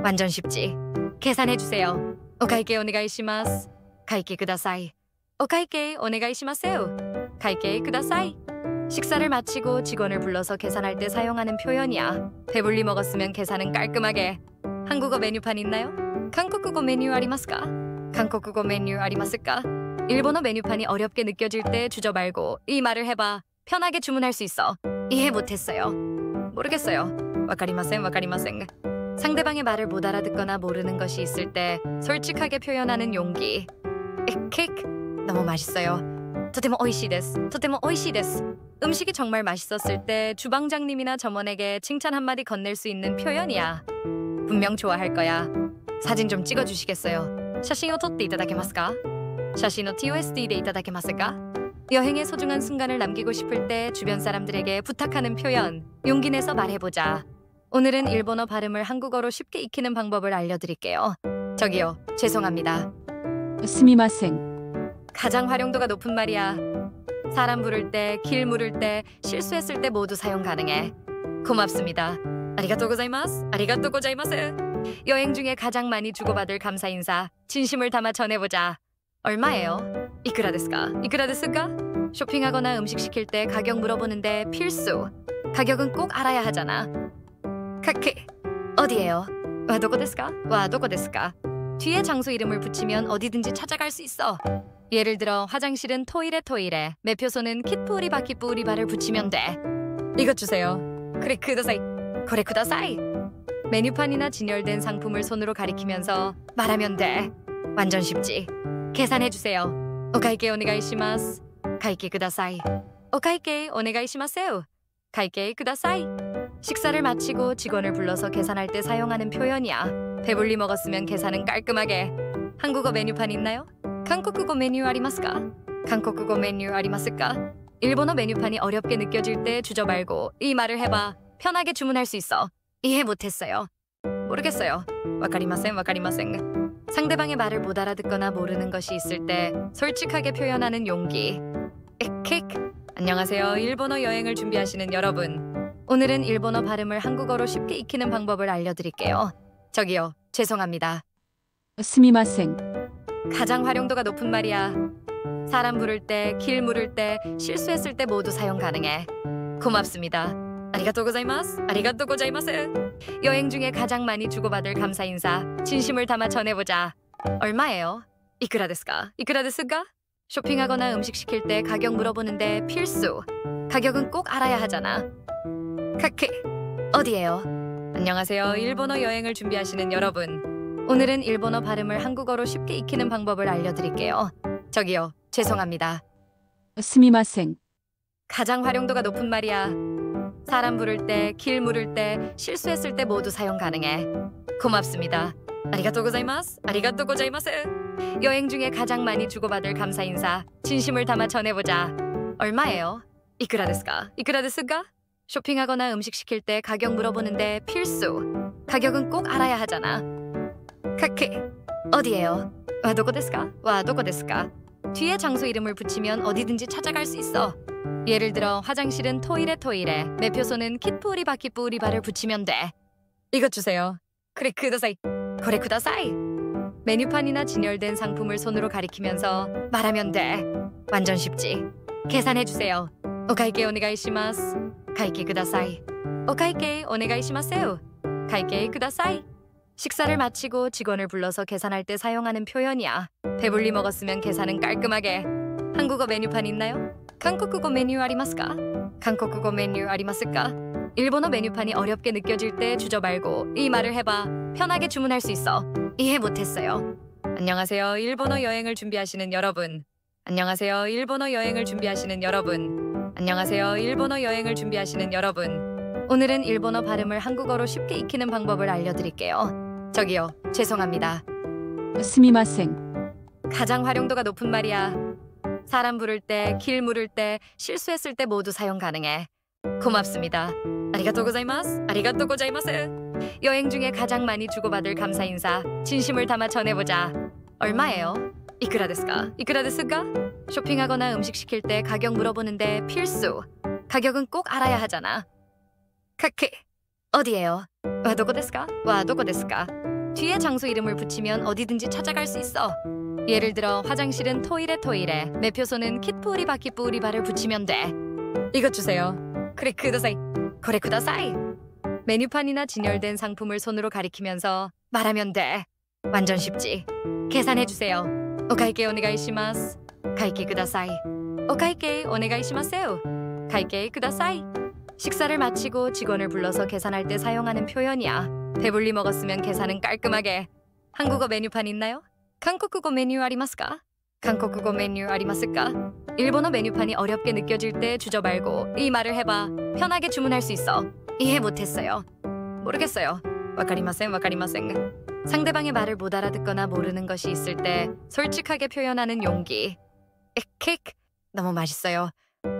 완전 쉽지. 계산해 주세요. 오카이케 오네가이시마스. 가이케 쿠다사이. 오카이케 오네가이시마세요. 가이케 쿠다사이. 식사를 마치고 직원을 불러서 계산할 때 사용하는 표현이야. 배불리 먹었으면 계산은 깔끔하게. 한국어 메뉴판 있나요? 한국어 메뉴 아리마스까? 한국어 메뉴 아리마스까? 일본어 메뉴판이 어렵게 느껴질 때 주저 말고 이 말을 해봐. 편하게 주문할 수 있어. 이해 못했어요. 모르겠어요. 와카리마센 와카리마센. 상대방의 말을 못 알아듣거나 모르는 것이 있을 때 솔직하게 표현하는 용기. 케이크 너무 맛있어요. 토테모 오이시 데스. 토테모 오이시 데스. 음식이 정말 맛있었을 때 주방장님이나 점원에게 칭찬 한마디 건넬 수 있는 표현이야. 분명 좋아할 거야. 사진 좀 찍어주시겠어요? 샤신을撮っていただけますか? 샤신을 TOSDでいただけますか? 여행의 소중한 순간을 남기고 싶을 때 주변 사람들에게 부탁하는 표현. 용기 내서 말해보자. 오늘은 일본어 발음을 한국어로 쉽게 익히는 방법을 알려드릴게요. 저기요, 죄송합니다. 스미마생. 가장 활용도가 높은 말이야. 사람 부를 때, 길 물을 때, 실수했을 때 모두 사용 가능해. 고맙습니다. 아리가또 고자이마스. 아리가또 고자이마스. 여행 중에 가장 많이 주고받을 감사 인사 진심을 담아 전해보자. 얼마예요? 이쿠라 데스까? 이쿠라 데스까? 쇼핑하거나 음식 시킬 때 가격 물어보는데 필수. 가격은 꼭 알아야 하잖아. 카케. 어디예요? 와 도코 데스까? 와 도코 데스까? 뒤에 장소 이름을 붙이면 어디든지 찾아갈 수 있어. 예를 들어 화장실은 토이레, 매표소는 킷푸우리 바키푸우리바를 붙이면 돼. 이것 주세요. 그래 쿠다사이. 그래 쿠다사이. 메뉴판이나 진열된 상품을 손으로 가리키면서 말하면 돼. 완전 쉽지. 계산해 주세요. 오카이케 오네가이시마스. 가이케 쿠다사이. 오카이케 오네가이시마세요. 가이케 쿠다사이. 식사를 마치고 직원을 불러서 계산할 때 사용하는 표현이야. 배불리 먹었으면 계산은 깔끔하게. 한국어 메뉴판 있나요? 한국어 메뉴 아리마스까? 한국어 메뉴 아리마스까? 일본어 메뉴판이 어렵게 느껴질 때 주저 말고 이 말을 해봐. 편하게 주문할 수 있어. 이해 못했어요. 모르겠어요. 와카리마센 와카리마센. 상대방의 말을 못 알아듣거나 모르는 것이 있을 때 솔직하게 표현하는 용기. 케이크 안녕하세요. 일본어 여행을 준비하시는 여러분. 오늘은 일본어 발음을 한국어로 쉽게 익히는 방법을 알려드릴게요. 저기요, 죄송합니다. 스미마생, 가장 활용도가 높은 말이야. 사람 부를 때, 길 물을 때, 실수했을 때 모두 사용 가능해. 고맙습니다. 아리가또 고자이마스. 아리가또 고자이마스. 여행 중에 가장 많이 주고받을 감사 인사, 진심을 담아 전해보자. 얼마예요? 이쿠라 데스까? 이쿠라 데스까? 쇼핑하거나 음식 시킬 때 가격 물어보는데 필수. 가격은 꼭 알아야 하잖아. 카크. 어디예요? 안녕하세요. 일본어 여행을 준비하시는 여러분. 오늘은 일본어 발음을 한국어로 쉽게 익히는 방법을 알려드릴게요. 저기요, 죄송합니다. 스미마생, 가장 활용도가 높은 말이야. 사람 부를 때, 길 물을 때, 실수했을 때 모두 사용 가능해. 고맙습니다. 아리가또 고자이마스. 아리가또 고자이마스. 여행 중에 가장 많이 주고받을 감사 인사, 진심을 담아 전해보자. 얼마예요? 이쿠라 데스까? 이쿠라 데스까? 쇼핑하거나 음식 시킬 때 가격 물어보는데 필수. 가격은 꼭 알아야 하잖아. 카크. 어디예요? 와 도코 데스까? 와 도코 데스까? 뒤에 장소 이름을 붙이면 어디든지 찾아갈 수 있어. 예를 들어 화장실은 토이레, 매표소는 킷푸우리바키푸우리바를 붙이면 돼. 이것 주세요. 그래 쿠다사이. 거래 쿠다사이. 메뉴판이나 진열된 상품을 손으로 가리키면서 말하면 돼. 완전 쉽지. 계산해 주세요. 오카이케 오네가이시마스. 가이케 쿠다사이. 오카이케 오네가이시마세요. 가이케 쿠다사이. 식사를 마치고 직원을 불러서 계산할 때 사용하는 표현이야. 배불리 먹었으면 계산은 깔끔하게. 한국어 메뉴판 있나요? 한국어 메뉴 아리마스까? 한국어 메뉴 아리마스까? 일본어 메뉴판이 어렵게 느껴질 때 주저 말고 이 말을 해봐. 편하게 주문할 수 있어. 이해 못했어요. 안녕하세요. 일본어 여행을 준비하시는 여러분. 안녕하세요. 일본어 여행을 준비하시는 여러분. 안녕하세요. 일본어 여행을 준비하시는 여러분. 오늘은 일본어 발음을 한국어로 쉽게 익히는 방법을 알려드릴게요. 저기요, 죄송합니다. 스미마생, 가장 활용도가 높은 말이야. 사람 부를 때, 길 물을 때, 실수했을 때 모두 사용 가능해. 고맙습니다. 아리가또 고자이마스. 아리가또 고자이마스. 여행 중에 가장 많이 주고받을 감사 인사, 진심을 담아 전해보자. 얼마예요? 이쿠라 데스까? 이쿠라 데스까? 쇼핑하거나 음식 시킬 때 가격 물어보는데 필수. 가격은 꼭 알아야 하잖아. 카크. 어디예요? 와 도코 데스까? 와 도코 데스까? 뒤에 장소 이름을 붙이면 어디든지 찾아갈 수 있어. 예를 들어 화장실은 토이레, 매표소는 킷푸우리바키푸우리바를 붙이면 돼. 이것 주세요. 그래 쿠다사이. 거래 쿠다사이. 메뉴판이나 진열된 상품을 손으로 가리키면서 말하면 돼. 완전 쉽지. 계산해 주세요. 오카이케 오네가이시마스. 가이케 쿠다사이. 오카이케 오네가이시마세요. 가이케 쿠다사이. 식사를 마치고 직원을 불러서 계산할 때 사용하는 표현이야. 배불리 먹었으면 계산은 깔끔하게. 한국어 메뉴판 있나요? 한국어 메뉴 아리마스까? 한국어 메뉴 아리마스까? 일본어 메뉴판이 어렵게 느껴질 때 주저 말고 이 말을 해봐. 편하게 주문할 수 있어. 이해 못했어요. 모르겠어요. 와카리마센. 상대방의 말을 못 알아듣거나 모르는 것이 있을 때 솔직하게 표현하는 용기. 에케크. 너무 맛있어요.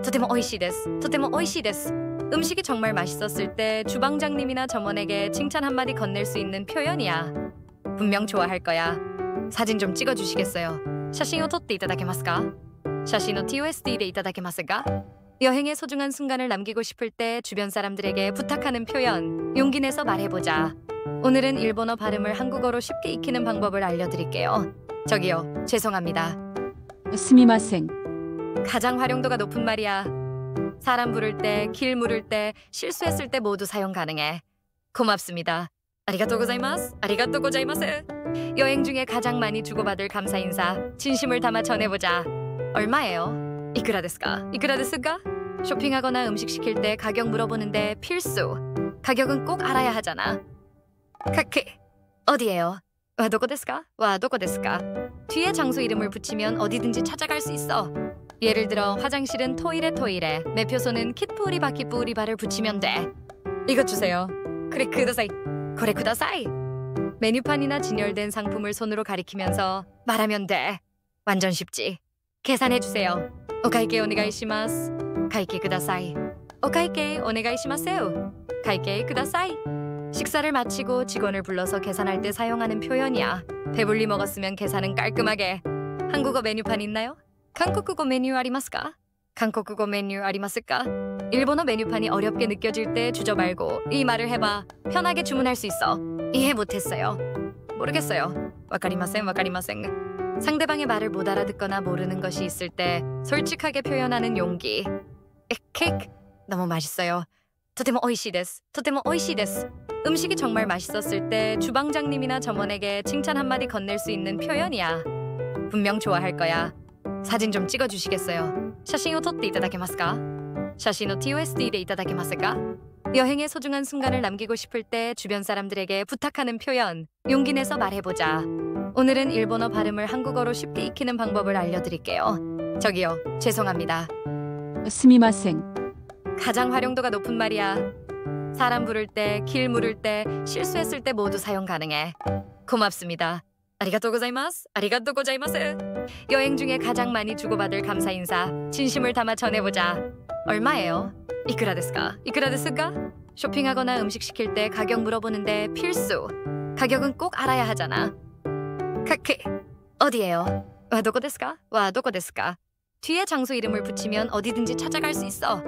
토테모 오이시 데스. 토테모 오이시 데스. 음식이 정말 맛있었을 때 주방장님이나 점원에게 칭찬 한마디 건넬 수 있는 표현이야. 분명 좋아할 거야. 사진 좀 찍어주시겠어요? 샤신을撮っていただけますか? 샤신을 TOSDでいただけますか? 여행의 소중한 순간을 남기고 싶을 때 주변 사람들에게 부탁하는 표현, 용기 내서 말해보자. 오늘은 일본어 발음을 한국어로 쉽게 익히는 방법을 알려드릴게요. 저기요, 죄송합니다. 스미마생, 가장 활용도가 높은 말이야. 사람 부를 때, 길 물을 때, 실수했을 때 모두 사용 가능해. 고맙습니다. 아리가또 고자이마스. 아리가또 고자이마스. 여행 중에 가장 많이 주고받을 감사 인사, 진심을 담아 전해보자. 얼마예요? 이쿠라 데스까? 이쿠라 데스까? 쇼핑하거나 음식 시킬 때 가격 물어보는데 필수. 가격은 꼭 알아야 하잖아. 카크. 어디예요? 와 도코 데스까? 와 도코 데스까? 뒤에 장소 이름을 붙이면 어디든지 찾아갈 수 있어. 예를 들어 화장실은 토이레, 매표소는 킷푸우리바키푸우리바를 붙이면 돼. 이것 주세요. 그래 쿠다사이. 거래 쿠다사이. 메뉴판이나 진열된 상품을 손으로 가리키면서 말하면 돼. 완전 쉽지. 계산해 주세요. 오카이케 오네가이시마스. 가이케 쿠다사이. 오카이케 오네가이시마세요. 가이케 쿠다사이. 식사를 마치고 직원을 불러서 계산할 때 사용하는 표현이야. 배불리 먹었으면 계산은 깔끔하게. 한국어 메뉴판 있나요? 한국어 메뉴 아리마스까? 한국어 메뉴 아리마스까? 일본어 메뉴판이 어렵게 느껴질 때 주저 말고 이 말을 해봐. 편하게 주문할 수 있어. 이해 못했어요. 모르겠어요. 와카리마센 와카리마센. 상대방의 말을 못 알아듣거나 모르는 것이 있을 때 솔직하게 표현하는 용기. 케이크 너무 맛있어요. 토테모 오이시 데스. 토테모 오이시 데스. 음식이 정말 맛있었을 때 주방장님이나 점원에게 칭찬 한마디 건넬 수 있는 표현이야. 분명 좋아할 거야. 사진 좀 찍어주시겠어요? 샤신을撮っていただけますか? 샤신을 TOSDでいただけますか? 여행의 소중한 순간을 남기고 싶을 때 주변 사람들에게 부탁하는 표현. 용기 내서 말해보자. 오늘은 일본어 발음을 한국어로 쉽게 익히는 방법을 알려드릴게요. 저기요, 죄송합니다. 스미마생. 가장 활용도가 높은 말이야. 사람 부를 때, 길 물을 때, 실수했을 때 모두 사용 가능해. 고맙습니다. 아리가또 고자이마스. 아리가또 고자이마스. 여행 중에 가장 많이 주고받을 감사 인사. 진심을 담아 전해보자. 얼마예요? 이쿠라 데스까? 이쿠라 데스까? 쇼핑하거나 음식 시킬 때 가격 물어보는데 필수. 가격은 꼭 알아야 하잖아. 어디예요? 와 도코 데스까? 와 도코 데스까? 뒤에 장소 이름을 붙이면 어디든지 찾아갈 수 있어.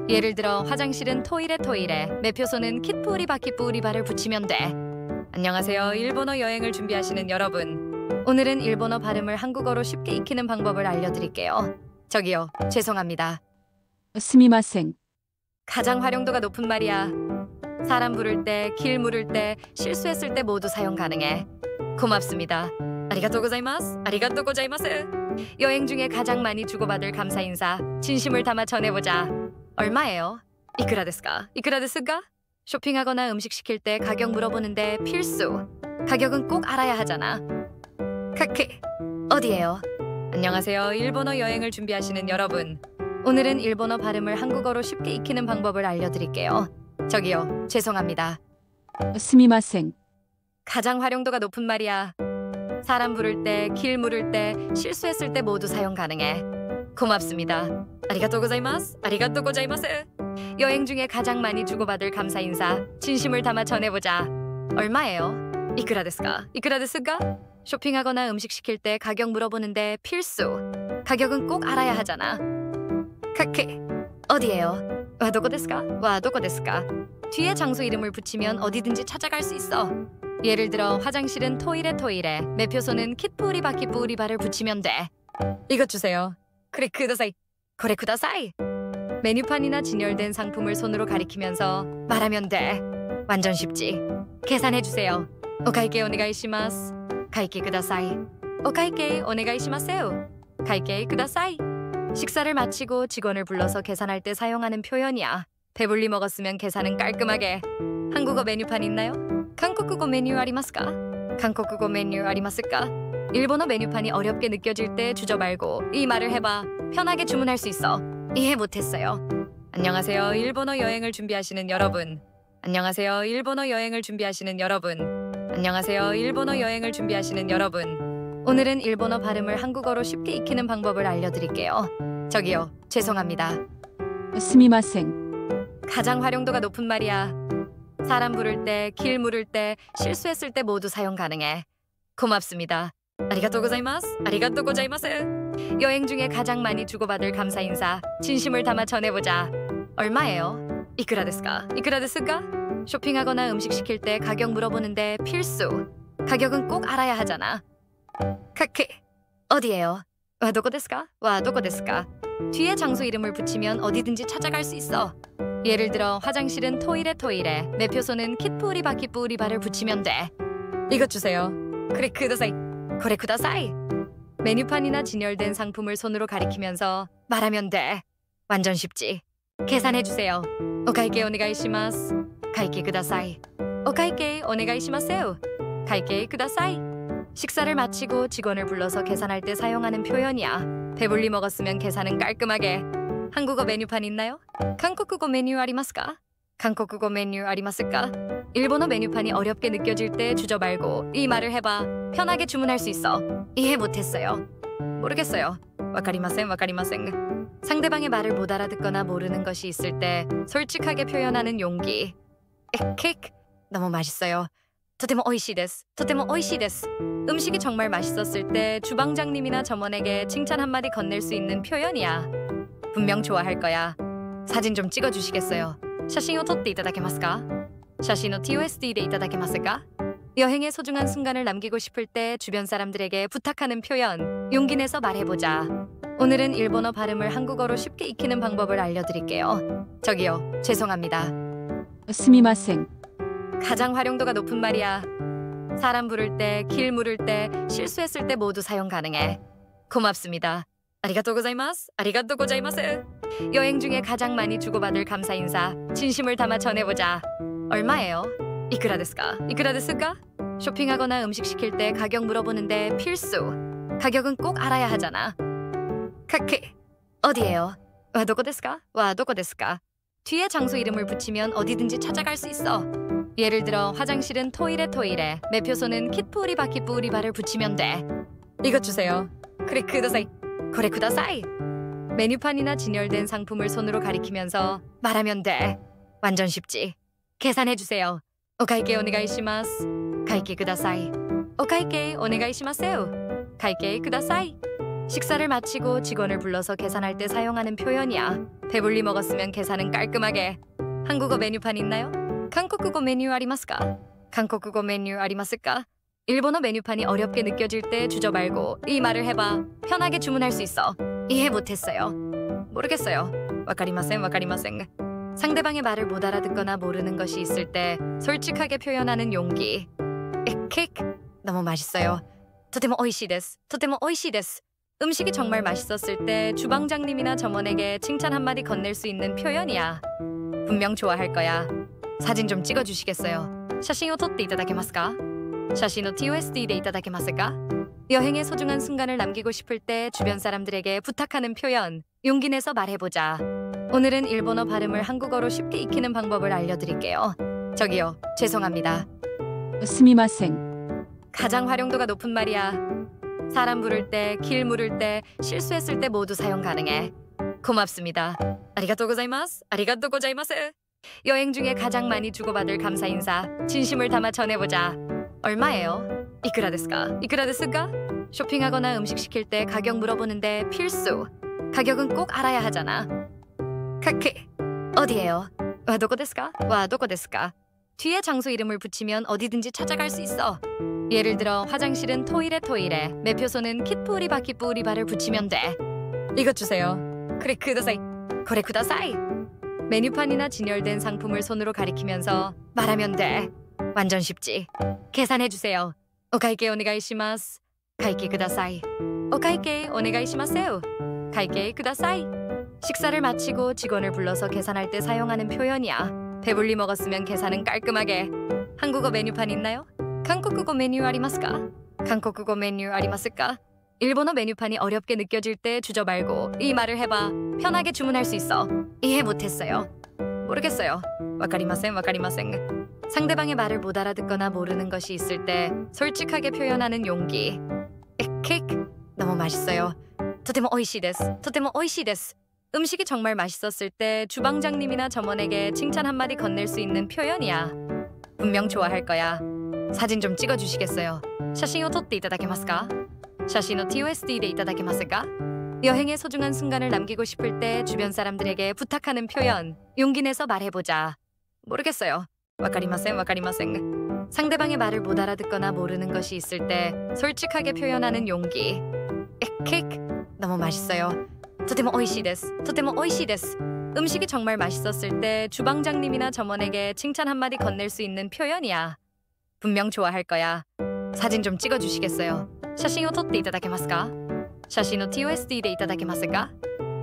예를 들어 화장실은 토이레, 매표소는 킷푸우리바를 붙이면 돼. 안녕하세요. 일본어 여행을 준비하시는 여러분. 오늘은 일본어 발음을 한국어로 쉽게 익히는 방법을 알려드릴게요. 저기요, 죄송합니다. 스미마생. 가장 활용도가 높은 말이야. 사람 부를 때, 길 물을 때, 실수했을 때 모두 사용 가능해. 고맙습니다. 아리가또 고자이마스. 아리가또 고자이마스. 여행 중에 가장 많이 주고받을 감사 인사. 진심을 담아 전해보자. 얼마예요? 이쿠라 데스까? 이쿠라 데스까? 쇼핑하거나 음식 시킬 때 가격 물어보는데 필수. 가격은 꼭 알아야 하잖아. 어디예요? 안녕하세요. 일본어 여행을 준비하시는 여러분. 오늘은 일본어 발음을 한국어로 쉽게 익히는 방법을 알려드릴게요. 저기요, 죄송합니다. 스미마생. 가장 활용도가 높은 말이야. 사람 부를 때, 길 물을 때, 실수했을 때 모두 사용 가능해. 고맙습니다. 아리가또 고자이마스. 아리가또 고자이마스. 여행 중에 가장 많이 주고받을 감사 인사. 진심을 담아 전해보자. 얼마예요? 이쿠라 데스까? 이쿠라 데스까? 쇼핑하거나 음식 시킬 때 가격 물어보는데 필수. 가격은 꼭 알아야 하잖아. 어디예요? 와 도코 데스까? 와 도코 데스까? 뒤에 장소 이름을 붙이면 어디든지 찾아갈 수 있어. 예를 들어 화장실은 토이레, 매표소는 킷푸우리바를 붙이면 돼. 이것 주세요. 그래 쿠다사이. 거래 쿠다사이. 메뉴판이나 진열된 상품을 손으로 가리키면서 말하면 돼. 완전 쉽지. 계산해 주세요. 오카이케 오네가이시마스. 가이케 쿠다사이. 오카이케 오네가이시마세요. 가이케 쿠다사이. 식사를 마치고 직원을 불러서 계산할 때 사용하는 표현이야. 배불리 먹었으면 계산은 깔끔하게. 한국어 메뉴판 있나요? 한국어 메뉴 아리마스까? 한국어 메뉴 아리마스까? 일본어 메뉴판이 어렵게 느껴질 때 주저 말고 이 말을 해봐. 편하게 주문할 수 있어. 이해 못했어요. 안녕하세요. 일본어 여행을 준비하시는 여러분. 안녕하세요. 일본어 여행을 준비하시는 여러분. 안녕하세요. 일본어 여행을 준비하시는 여러분. 오늘은 일본어 발음을 한국어로 쉽게 익히는 방법을 알려드릴게요. 저기요, 죄송합니다. 스미마생. 가장 활용도가 높은 말이야. 사람 부를 때, 길 물을 때, 실수했을 때 모두 사용 가능해. 고맙습니다. 아리가또 고자이마스. 아리가또 고자이마스. 여행 중에 가장 많이 주고받을 감사 인사. 진심을 담아 전해보자. 얼마예요? 이쿠라 데스까? 이쿠라 데스까? 쇼핑하거나 음식 시킬 때 가격 물어보는데 필수. 가격은 꼭 알아야 하잖아. 어디예요? 와 도코 데스까? 와 도코 데스까? 뒤에 장소 이름을 붙이면 어디든지 찾아갈 수 있어. 예를 들어 화장실은 토이레, 매표소는 킷푸우리바를 붙이면 돼. 이것 주세요. 그래 쿠다사이. 거래 쿠다사이. 메뉴판이나 진열된 상품을 손으로 가리키면서 말하면 돼. 완전 쉽지. 계산해 주세요. 오카이케 오네가이시마스. 가이케 쿠다사이. 오카이케 오네가이시마세요. 가이케 쿠다사이. 식사를 마치고 직원을 불러서 계산할 때 사용하는 표현이야. 배불리 먹었으면 계산은 깔끔하게. 한국어 메뉴판 있나요? 한국어 메뉴 아리마스까? 한국어 메뉴 아리마스까? 일본어 메뉴판이 어렵게 느껴질 때 주저 말고 이 말을 해봐. 편하게 주문할 수 있어. 이해 못했어요. 모르겠어요. 와카리마센 와카리마센. 상대방의 말을 못 알아듣거나 모르는 것이 있을 때 솔직하게 표현하는 용기. 케이크 너무 맛있어요. 토테모 오이시 데스. 토테모 오이시 데스. 음식이 정말 맛있었을 때 주방장님이나 점원에게 칭찬 한마디 건넬 수 있는 표현이야. 분명 좋아할 거야. 사진 좀 찍어주시겠어요? 写真を撮っていただけますか? 写真を TOSDでいただけますか? 여행의 소중한 순간을 남기고 싶을 때 주변 사람들에게 부탁하는 표현, 용기 내서 말해보자. 오늘은 일본어 발음을 한국어로 쉽게 익히는 방법을 알려드릴게요. 저기요, 죄송합니다. すみません 가장 활용도가 높은 말이야. 사람 부를 때, 길 물을 때, 실수했을 때 모두 사용 가능해. 고맙습니다. 아리가또 고자이마스. 아리가또 고자이마스. 여행 중에 가장 많이 주고받을 감사 인사, 진심을 담아 전해보자. 얼마예요? 이쿠라 데스까? 이쿠라 데스까? 쇼핑하거나 음식 시킬 때 가격 물어보는데 필수. 가격은 꼭 알아야 하잖아. 카크. 어디예요? 와 도코 데스까? 와 도코 데스까? 뒤에 장소 이름을 붙이면 어디든지 찾아갈 수 있어. 예를 들어 화장실은 토이레, 매표소는 킷푸우리바를 붙이면 돼. 이것 주세요. 그래 쿠다사이. 그래 쿠다사이. 메뉴판이나 진열된 상품을 손으로 가리키면서 말하면 돼. 완전 쉽지. 계산해 주세요. 오카이게 오네가이시마스. 가이게 쿠다사이. 오카이게 오네가이시마세요. 가이게 쿠다사이. 식사를 마치고 직원을 불러서 계산할 때 사용하는 표현이야. 배불리 먹었으면 계산은 깔끔하게. 한국어 메뉴판 있나요? 한국어 메뉴 아리마스까? 한국어 메뉴 아리마스까? 일본어 메뉴판이 어렵게 느껴질 때 주저 말고 이 말을 해봐. 편하게 주문할 수 있어. 이해 못했어요. 모르겠어요. 와카리마센. 상대방의 말을 못 알아듣거나 모르는 것이 있을 때 솔직하게 표현하는 용기. 에케이크. 너무 맛있어요. 토테모 오이시 데스. 토테모 오이시 데스. 음식이 정말 맛있었을 때 주방장님이나 점원에게 칭찬 한마디 건넬 수 있는 표현이야. 분명 좋아할 거야. 사진 좀 찍어주시겠어요? 写真を撮っていただけますか? 写真を TOSDでいただけますか? 여행의 소중한 순간을 남기고 싶을 때 주변 사람들에게 부탁하는 표현, 용기 내서 말해보자. 오늘은 일본어 발음을 한국어로 쉽게 익히는 방법을 알려드릴게요. 저기요, 죄송합니다. すみません 가장 활용도가 높은 말이야. 사람 부를 때, 길 물을 때, 실수했을 때 모두 사용 가능해. 고맙습니다. 아리가또 고자이마스. 아리가또 고자이마스. 여행 중에 가장 많이 주고받을 감사 인사, 진심을 담아 전해보자. 얼마예요? 이쿠라 데스까? 이쿠라 데스까? 쇼핑하거나 음식 시킬 때 가격 물어보는데 필수. 가격은 꼭 알아야 하잖아. 카크. 어디예요? 와 도코 데스까? 와 도코 데스까? 뒤에 장소 이름을 붙이면 어디든지 찾아갈 수 있어. 예를 들어 화장실은 토이레, 매표소는 킷푸우리바를 붙이면 돼. 이것 주세요. 그래 쿠다사이. 그래 쿠다사이. 메뉴판이나 진열된 상품을 손으로 가리키면서 말하면 돼. 완전 쉽지. 계산해 주세요. 오카이게 오네가이시마스. 가이게 쿠다사이. 오카이게 오네가이시마세요. 가이게 쿠다사이. 식사를 마치고 직원을 불러서 계산할 때 사용하는 표현이야. 배불리 먹었으면 계산은 깔끔하게. 한국어 메뉴판 있나요? 한국어 메뉴 아리마스까? 한국어 메뉴 아리마스까? 일본어 메뉴판이 어렵게 느껴질 때 주저 말고 이 말을 해봐. 편하게 주문할 수 있어. 이해 못했어요. 모르겠어요. 와카리마센. 상대방의 말을 못 알아듣거나 모르는 것이 있을 때 솔직하게 표현하는 용기. 에케이크. 너무 맛있어요. 토테모 오이시 데스. 토테모 오이시 데스. 음식이 정말 맛있었을 때 주방장님이나 점원에게 칭찬 한마디 건넬 수 있는 표현이야. 분명 좋아할 거야. 사진 좀 찍어주시겠어요? 写真を撮っていただけますか? 写真を TOSDでいただけますか? 여행의 소중한 순간을 남기고 싶을 때 주변 사람들에게 부탁하는 표현, 용기 내서 말해보자. 모르겠어요. 와카리마센. 상대방의 말을 못 알아듣거나 모르는 것이 있을 때 솔직하게 표현하는 용기. 에케이크. 너무 맛있어요. 토테모 오이시 데스. 토테모 오이시 데스. 음식이 정말 맛있었을 때 주방장님이나 점원에게 칭찬 한마디 건넬 수 있는 표현이야. 분명 좋아할 거야. 사진 좀 찍어주시겠어요? 写真を撮っていただけますか? 写真を TOSDでいただけますか?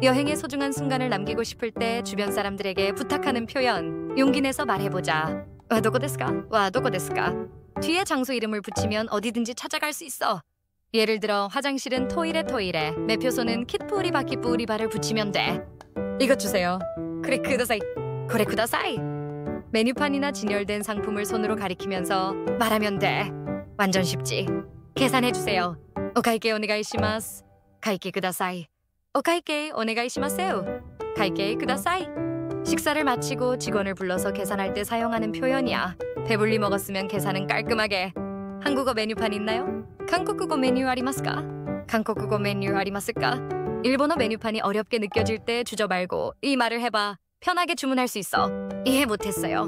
여행의 소중한 순간을 남기고 싶을 때 주변 사람들에게 부탁하는 표현, 용기 내서 말해보자. 와 도코 데스까? 와 도코 데스까? 뒤에 장소 이름을 붙이면 어디든지 찾아갈 수 있어. 예를 들어 화장실은 토이레, 매표소는 킷푸우리바를 붙이면 돼. 이것 주세요. 그래 쿠다사이. 그래 쿠다사이. 메뉴판이나 진열된 상품을 손으로 가리키면서 말하면 돼. 완전 쉽지. 계산해 주세요. 오카이게 오네가이시마스. 가이게 쿠다사이. 오카이게 오네가이시마세요. 가이게 쿠다사이. 식사를 마치고 직원을 불러서 계산할 때 사용하는 표현이야. 배불리 먹었으면 계산은 깔끔하게. 한국어 메뉴판 있나요? 한국어 메뉴 아리마스까? 한국어 메뉴 아리마스까? 일본어 메뉴판이 어렵게 느껴질 때 주저 말고 이 말을 해봐. 편하게 주문할 수 있어. 이해 못했어요.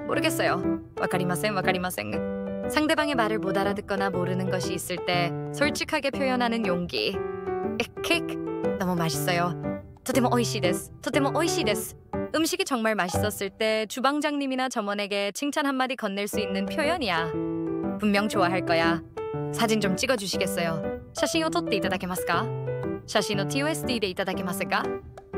모르겠어요. 와카리마센 와카리마센. 상대방의 말을 못 알아듣거나 모르는 것이 있을 때 솔직하게 표현하는 용기. 에케이크 너무 맛있어요. 토테모 오이시 데스. 토테모 오이시 데스. 음식이 정말 맛있었을 때 주방장님이나 점원에게 칭찬 한마디 건넬 수 있는 표현이야. 분명 좋아할 거야. 사진 좀 찍어주시겠어요? 샤신을撮っていただけますか? 샤신을 TOSDでいただけますか?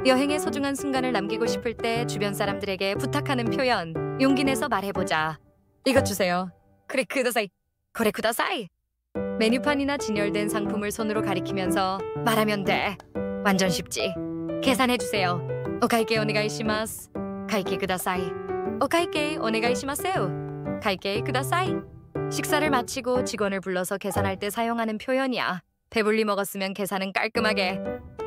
여행의 소중한 순간을 남기고 싶을 때 주변 사람들에게 부탁하는 표현. 용기 내서 말해보자. 이것 주세요. 그래 쿠다사이. 그래 쿠다사이. 메뉴판이나 진열된 상품을 손으로 가리키면서 말하면 돼. 완전 쉽지. 계산해주세요. 오카이케 오네가이시마스. 가이케 쿠다사이. 오카이케 오네가이시마세요. 가이케 쿠다사이. 식사를 마치고 직원을 불러서 계산할 때 사용하는 표현이야. 배불리 먹었으면 계산은 깔끔하게.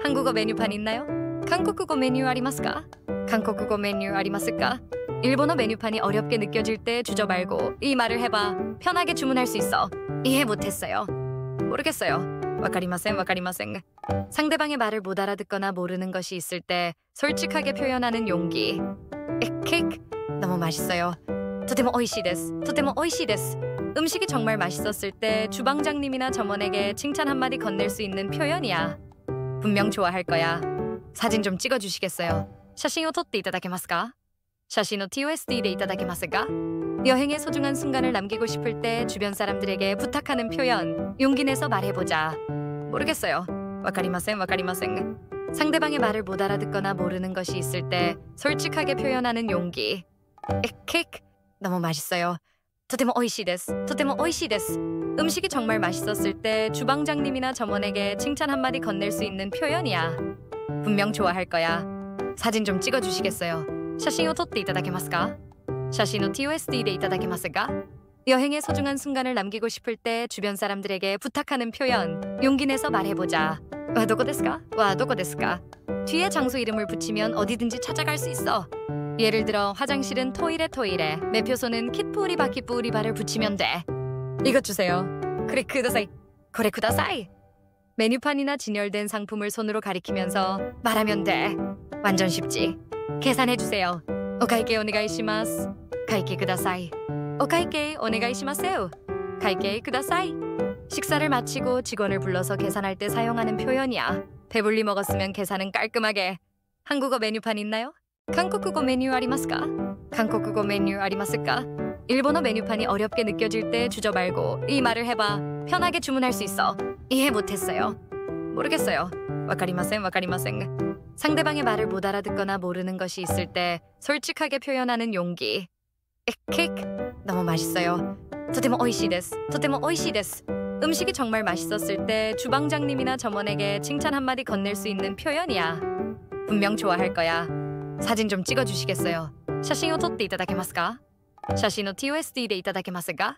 한국어 메뉴판 있나요? 한국어 메뉴 아리마스까? 한국어 메뉴 아리마스까? 일본어 메뉴판이 어렵게 느껴질 때 주저 말고 이 말을 해봐. 편하게 주문할 수 있어. 이해 못했어요. 모르겠어요. 와카리마센 와카리마센. 상대방의 말을 못 알아듣거나 모르는 것이 있을 때 솔직하게 표현하는 용기. 에케이크 너무 맛있어요. 토테모 오이시 데스. 토테모 오이시 데스. 음식이 정말 맛있었을 때 주방장님이나 점원에게 칭찬 한마디 건넬 수 있는 표현이야. 분명 좋아할 거야. 사진 좀 찍어주시겠어요? 샤신을撮っていただけますか? 샤신을 TOSDでいただけますか? 여행의 소중한 순간을 남기고 싶을 때 주변 사람들에게 부탁하는 표현. 용기 내서 말해보자. 모르겠어요. 와카리마센 와카리마센. 상대방의 말을 못 알아듣거나 모르는 것이 있을 때 솔직하게 표현하는 용기. 에케이크 너무 맛있어요. 토테모 오이시 데스. 토테모 오이시 데스. 음식이 정말 맛있었을 때 주방장님이나 점원에게 칭찬 한마디 건넬 수 있는 표현이야. 분명 좋아할 거야. 사진 좀 찍어주시겠어요? 샤신을撮っていただけますか? 샤신을 TOSDでいただけますか? 여행의 소중한 순간을 남기고 싶을 때 주변 사람들에게 부탁하는 표현. 용기 내서 말해보자. 와どこですか? 와どこですか? 뒤에 장소 이름을 붙이면 어디든지 찾아갈 수 있어. 예를 들어 화장실은 토이레, 매표소는 킷뿌리바를 붙이면 돼. 이것 주세요. 그래 쿠다사이. 그래 쿠다사이. 메뉴판이나 진열된 상품을 손으로 가리키면서 말하면 돼. 완전 쉽지. 계산해주세요. 오카이케 오네가이시마스. 가이케 쿠다사이. 오카이케 오네가이시마세요. 가이케 쿠다사이. 식사를 마치고 직원을 불러서 계산할 때 사용하는 표현이야. 배불리 먹었으면 계산은 깔끔하게. 한국어 메뉴판 있나요? 한국어 메뉴 아리마스까? 한국어 메뉴 아리마스까? 일본어 메뉴판이 어렵게 느껴질 때 주저 말고 이 말을 해봐. 편하게 주문할 수 있어. 이해 못했어요. 모르겠어요. 와카리마센 와카리마센. 상대방의 말을 못 알아듣거나 모르는 것이 있을 때 솔직하게 표현하는 용기. 에케이크 너무 맛있어요. 토테모 오이시 데스. 토테모 오이시 데스. 음식이 정말 맛있었을 때 주방장님이나 점원에게 칭찬 한마디 건넬 수 있는 표현이야. 분명 좋아할 거야. 사진 좀 찍어주시겠어요? 샤신을撮っていただけますか? 샤신을 TOSDでいただけますか?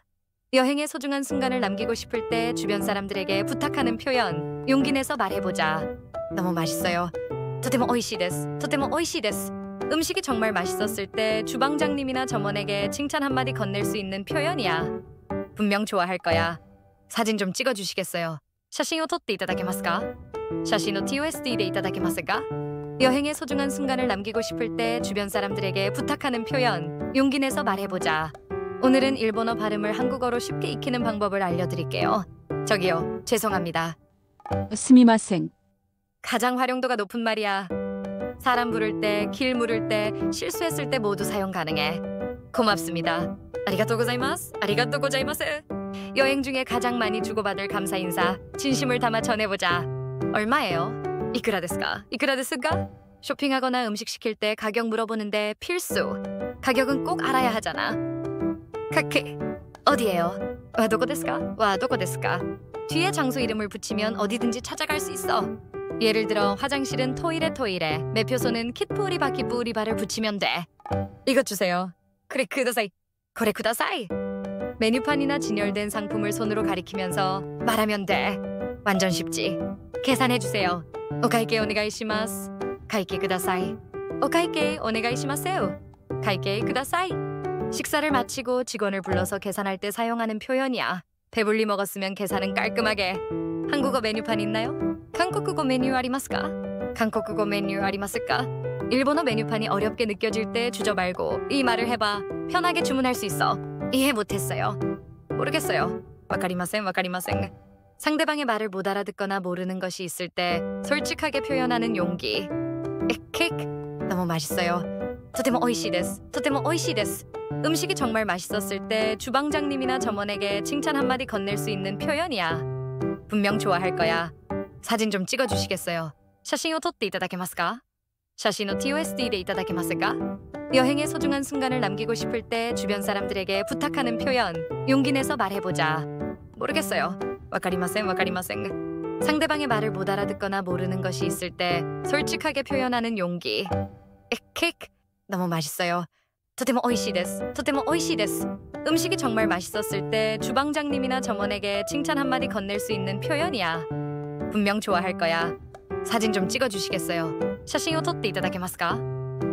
여행의 소중한 순간을 남기고 싶을 때 주변 사람들에게 부탁하는 표현. 용기 내서 말해보자. 너무 맛있어요. 토테모 오이시 데스. 토테모 오이시 데스. 음식이 정말 맛있었을 때 주방장님이나 점원에게 칭찬 한마디 건넬 수 있는 표현이야. 분명 좋아할 거야. 사진 좀 찍어주시겠어요? 샤신을撮っていただけますか? 샤신을 TOSDでいただけますか? 여행의 소중한 순간을 남기고 싶을 때 주변 사람들에게 부탁하는 표현. 용기 내서 말해보자. 오늘은 일본어 발음을 한국어로 쉽게 익히는 방법을 알려드릴게요. 저기요, 죄송합니다. 스미마생. 가장 활용도가 높은 말이야. 사람 부를 때, 길 물을 때, 실수했을 때 모두 사용 가능해. 고맙습니다. 아리가또 고자이마스. 아리가또 고자이마스. 여행 중에 가장 많이 주고받을 감사 인사. 진심을 담아 전해보자. 얼마예요? 이쿠라 데스까? 이쿠라 데스까? 쇼핑하거나 음식 시킬 때 가격 물어보는데 필수. 가격은 꼭 알아야 하잖아. 카케. 어디예요? 와 도코 데스까? 와 도코 데스까? 뒤에 장소 이름을 붙이면 어디든지 찾아갈 수 있어. 예를 들어 화장실은 토이레, 매표소는 킷뿌리바를 붙이면 돼. 이것 주세요. 그래 쿠다사이. 그래 쿠다사이. 메뉴판이나 진열된 상품을 손으로 가리키면서 말하면 돼. 완전 쉽지. 계산해주세요. 오카이케 오네가이시마스. 가이케 쿠다사이. 오카이케 오네가이시마세요. 가이케 쿠다사이. 식사를 마치고 직원을 불러서 계산할 때 사용하는 표현이야. 배불리 먹었으면 계산은 깔끔하게. 한국어 메뉴판 있나요? 한국어 메뉴 ありますか? 한국어 메뉴 ありますか? 일본어 메뉴판이 어렵게 느껴질 때 주저 말고 이 말을 해봐. 편하게 주문할 수 있어. 이해 못했어요. 모르겠어요. わかりません, わかりません. 상대방의 말을 못 알아듣거나 모르는 것이 있을 때 솔직하게 표현하는 용기. 케이크 너무 맛있어요. とても美味しいです. とても美味しいです. 음식이 정말 맛있었을 때 주방장님이나 점원에게 칭찬 한마디 건넬 수 있는 표현이야. 분명 좋아할 거야. 사진 좀 찍어주시겠어요? 写真を撮っていただけますか? 写真の TOSDでいただけますか? 여행의 소중한 순간을 남기고 싶을 때 주변 사람들에게 부탁하는 표현. 용기 내서 말해보자. 모르겠어요. わかりません, わかりません. 상대방의 말을 못 알아듣거나 모르는 것이 있을 때 솔직하게 표현하는 용기. 케이크 너무 맛있어요. とても美味しいです. とても美味しいです. 음식이 정말 맛있었을 때 주방장님이나 점원에게 칭찬 한마디 건넬 수 있는 표현이야. 분명 좋아할 거야. 사진 좀 찍어주시겠어요? 写真を撮っていただけますか?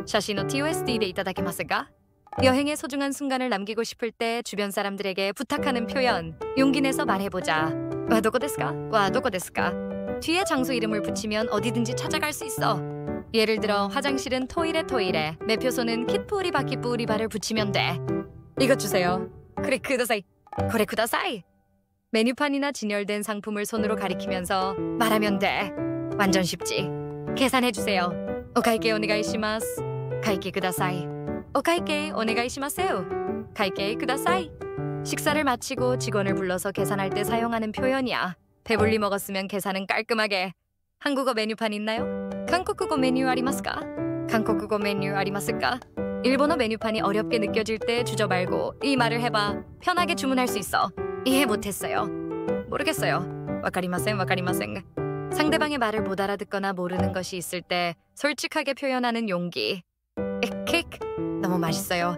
写真の TOSDでいただけますか? 여행의 소중한 순간을 남기고 싶을 때 주변 사람들에게 부탁하는 표현. 용기 내서 말해보자. 와, どこですか? 와, どこですか? 뒤에 장소 이름을 붙이면 어디든지 찾아갈 수 있어. 예를 들어 화장실은 토이레, 매표소는 킷뿌리바를 붙이면 돼. 이것 주세요. 그래, 쿠다사이. 그래, 쿠다사이. 메뉴판이나 진열된 상품을 손으로 가리키면서 말하면 돼. 완전 쉽지. 계산해주세요. 오카이게 오네가이시마스. 가이게 쿠다사이. 오카이게 오네가이시마세요. 가이게 쿠다사이. 식사를 마치고 직원을 불러서 계산할 때 사용하는 표현이야. 배불리 먹었으면 계산은 깔끔하게. 한국어 메뉴판 있나요? 한국어 메뉴 ありますか? 한국어 메뉴 ありますか? 일본어 메뉴판이 어렵게 느껴질 때 주저 말고 이 말을 해봐. 편하게 주문할 수 있어. 이해 못했어요. 모르겠어요. わかりません, わかりません. 상대방의 말을 못 알아듣거나 모르는 것이 있을 때 솔직하게 표현하는 용기. 케이크 너무 맛있어요.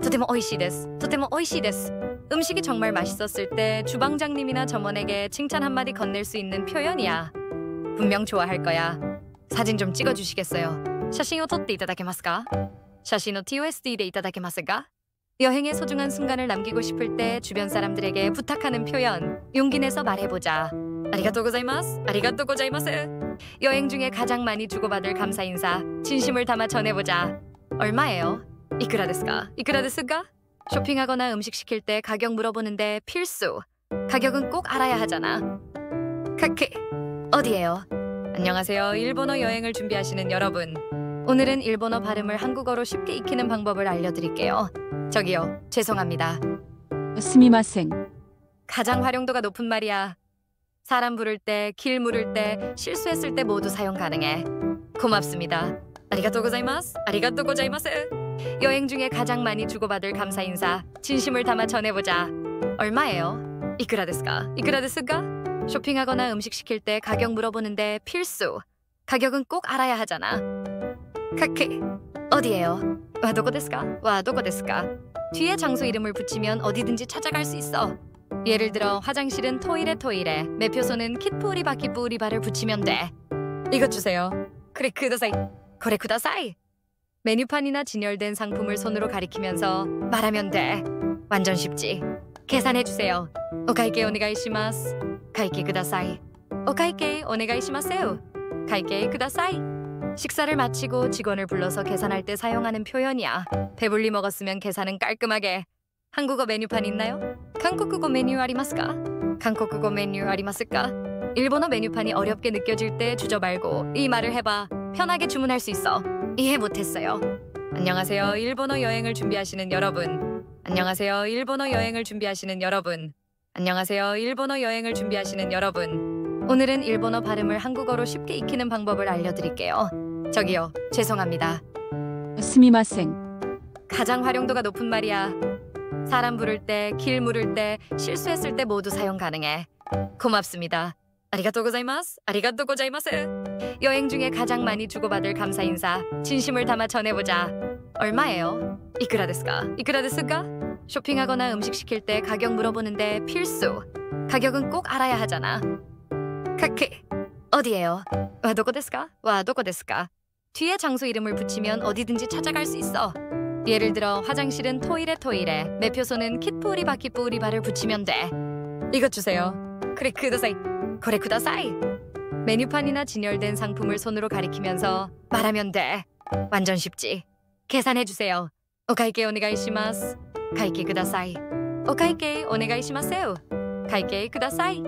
とても美味しいです. とても美味しいです. 음식이 정말 맛있었을 때 주방장님이나 점원에게 칭찬 한마디 건넬 수 있는 표현이야. 분명 좋아할 거야. 사진 좀 찍어주시겠어요? 写真を撮っていただけますか? 写真の TOSDでいただけますか? 여행의 소중한 순간을 남기고 싶을 때 주변 사람들에게 부탁하는 표현. 용기 내서 말해보자. 아리가또 고자이마스. 아리가또 고자이마스. 여행 중에 가장 많이 주고받을 감사 인사. 진심을 담아 전해보자. 얼마예요? 이쿠라 데스か? 이쿠라 데스か? 쇼핑하거나 음식 시킬 때 가격 물어보는데 필수. 가격은 꼭 알아야 하잖아. 카케. 어디예요? 안녕하세요. 일본어 여행을 준비하시는 여러분. 오늘은 일본어 발음을 한국어로 쉽게 익히는 방법을 알려드릴게요. 저기요, 죄송합니다. 스미마생. 가장 활용도가 높은 말이야. 사람 부를 때, 길 물을 때, 실수했을 때 모두 사용 가능해. 고맙습니다. 아리가또 고자이마스. 아리가또 고자이마스. 여행 중에 가장 많이 주고받을 감사 인사. 진심을 담아 전해보자. 얼마예요? 이쿠라 데스か? 이쿠라 데스か? 쇼핑하거나 음식 시킬 때 가격 물어보는데 필수. 가격은 꼭 알아야 하잖아. 카케. 어디예요? 와, どこですか? 와, どこですか? 뒤에 장소 이름을 붙이면 어디든지 찾아갈 수 있어. 예를 들어 화장실은 토이레, 매표소는 킷뿌리바를 붙이면 돼. 이것 주세요. 그래, 쿠다사이. 그래, 쿠다사이. 메뉴판이나 진열된 상품을 손으로 가리키면서 말하면 돼. 완전 쉽지. 계산해주세요. 오카이게 오네가이시마스. 가이게 쿠다사이. 오카이게 오네가이시마세요. 가이게 쿠다사이. 식사를 마치고 직원을 불러서 계산할 때 사용하는 표현이야. 배불리 먹었으면 계산은 깔끔하게. 한국어 메뉴판 있나요? 한국어 메뉴 ありますか? 한국어 메뉴 ありますか? 일본어 메뉴판이 어렵게 느껴질 때 주저 말고 이 말을 해봐. 편하게 주문할 수 있어. 이해 못했어요. 안녕하세요. 일본어 여행을 준비하시는 여러분. 안녕하세요. 일본어 여행을 준비하시는 여러분. 안녕하세요. 일본어 여행을 준비하시는 여러분. 오늘은 일본어 발음을 한국어로 쉽게 익히는 방법을 알려드릴게요. 저기요, 죄송합니다. 스미마생. 가장 활용도가 높은 말이야. 사람 부를 때, 길 물을 때, 실수했을 때 모두 사용 가능해. 고맙습니다. 아리가또 고자이마스. 아리가또 고자이마스. 여행 중에 가장 많이 주고받을 감사 인사. 진심을 담아 전해보자. 얼마예요? 이쿠라 데스か? 이쿠라 데스か? 쇼핑하거나 음식 시킬 때 가격 물어보는데 필수. 가격은 꼭 알아야 하잖아. 카케. 어디예요? 와, どこですか? 와, どこですか? 뒤에 장소 이름을 붙이면 어디든지 찾아갈 수 있어. 예를 들어 화장실은 토이레, 매표소는 킷뿌리바를 붙이면 돼. 이것 주세요. 그래, 쿠다사이. 그래, 쿠다사이. 메뉴판이나 진열된 상품을 손으로 가리키면서 말하면 돼. 완전 쉽지. 계산해주세요. 오카이게 오네가이시마스. 가이게 쿠다사이. 오카이게 오네가이시마세요. 가이게 쿠다사이.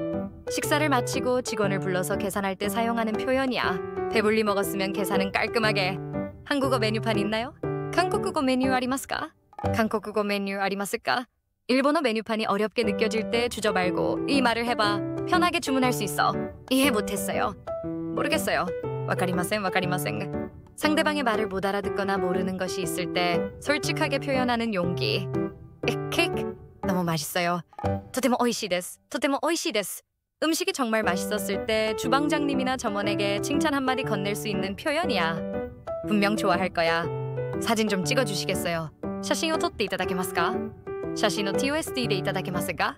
식사를 마치고 직원을 불러서 계산할 때 사용하는 표현이야. 배불리 먹었으면 계산은 깔끔하게. 한국어 메뉴판 있나요? 한국어 메뉴 아리마스까? 한국어 메뉴 아리마스까? 일본어 메뉴판이 어렵게 느껴질 때 주저 말고 이 말을 해봐. 편하게 주문할 수 있어. 이해 못했어요. 모르겠어요. 와카리마센 와카리마센. 상대방의 말을 못 알아듣거나 모르는 것이 있을 때 솔직하게 표현하는 용기. 케이크 너무 맛있어요. 토테모 오이시 데스. 토테모 오이시 데스. 음식이 정말 맛있었을 때 주방장님이나 점원에게 칭찬 한마디 건넬 수 있는 표현이야. 분명 좋아할 거야. 사진 좀 찍어주시겠어요? 샤신을撮っていただけますか? 샤신을 TOSDでいただけますか?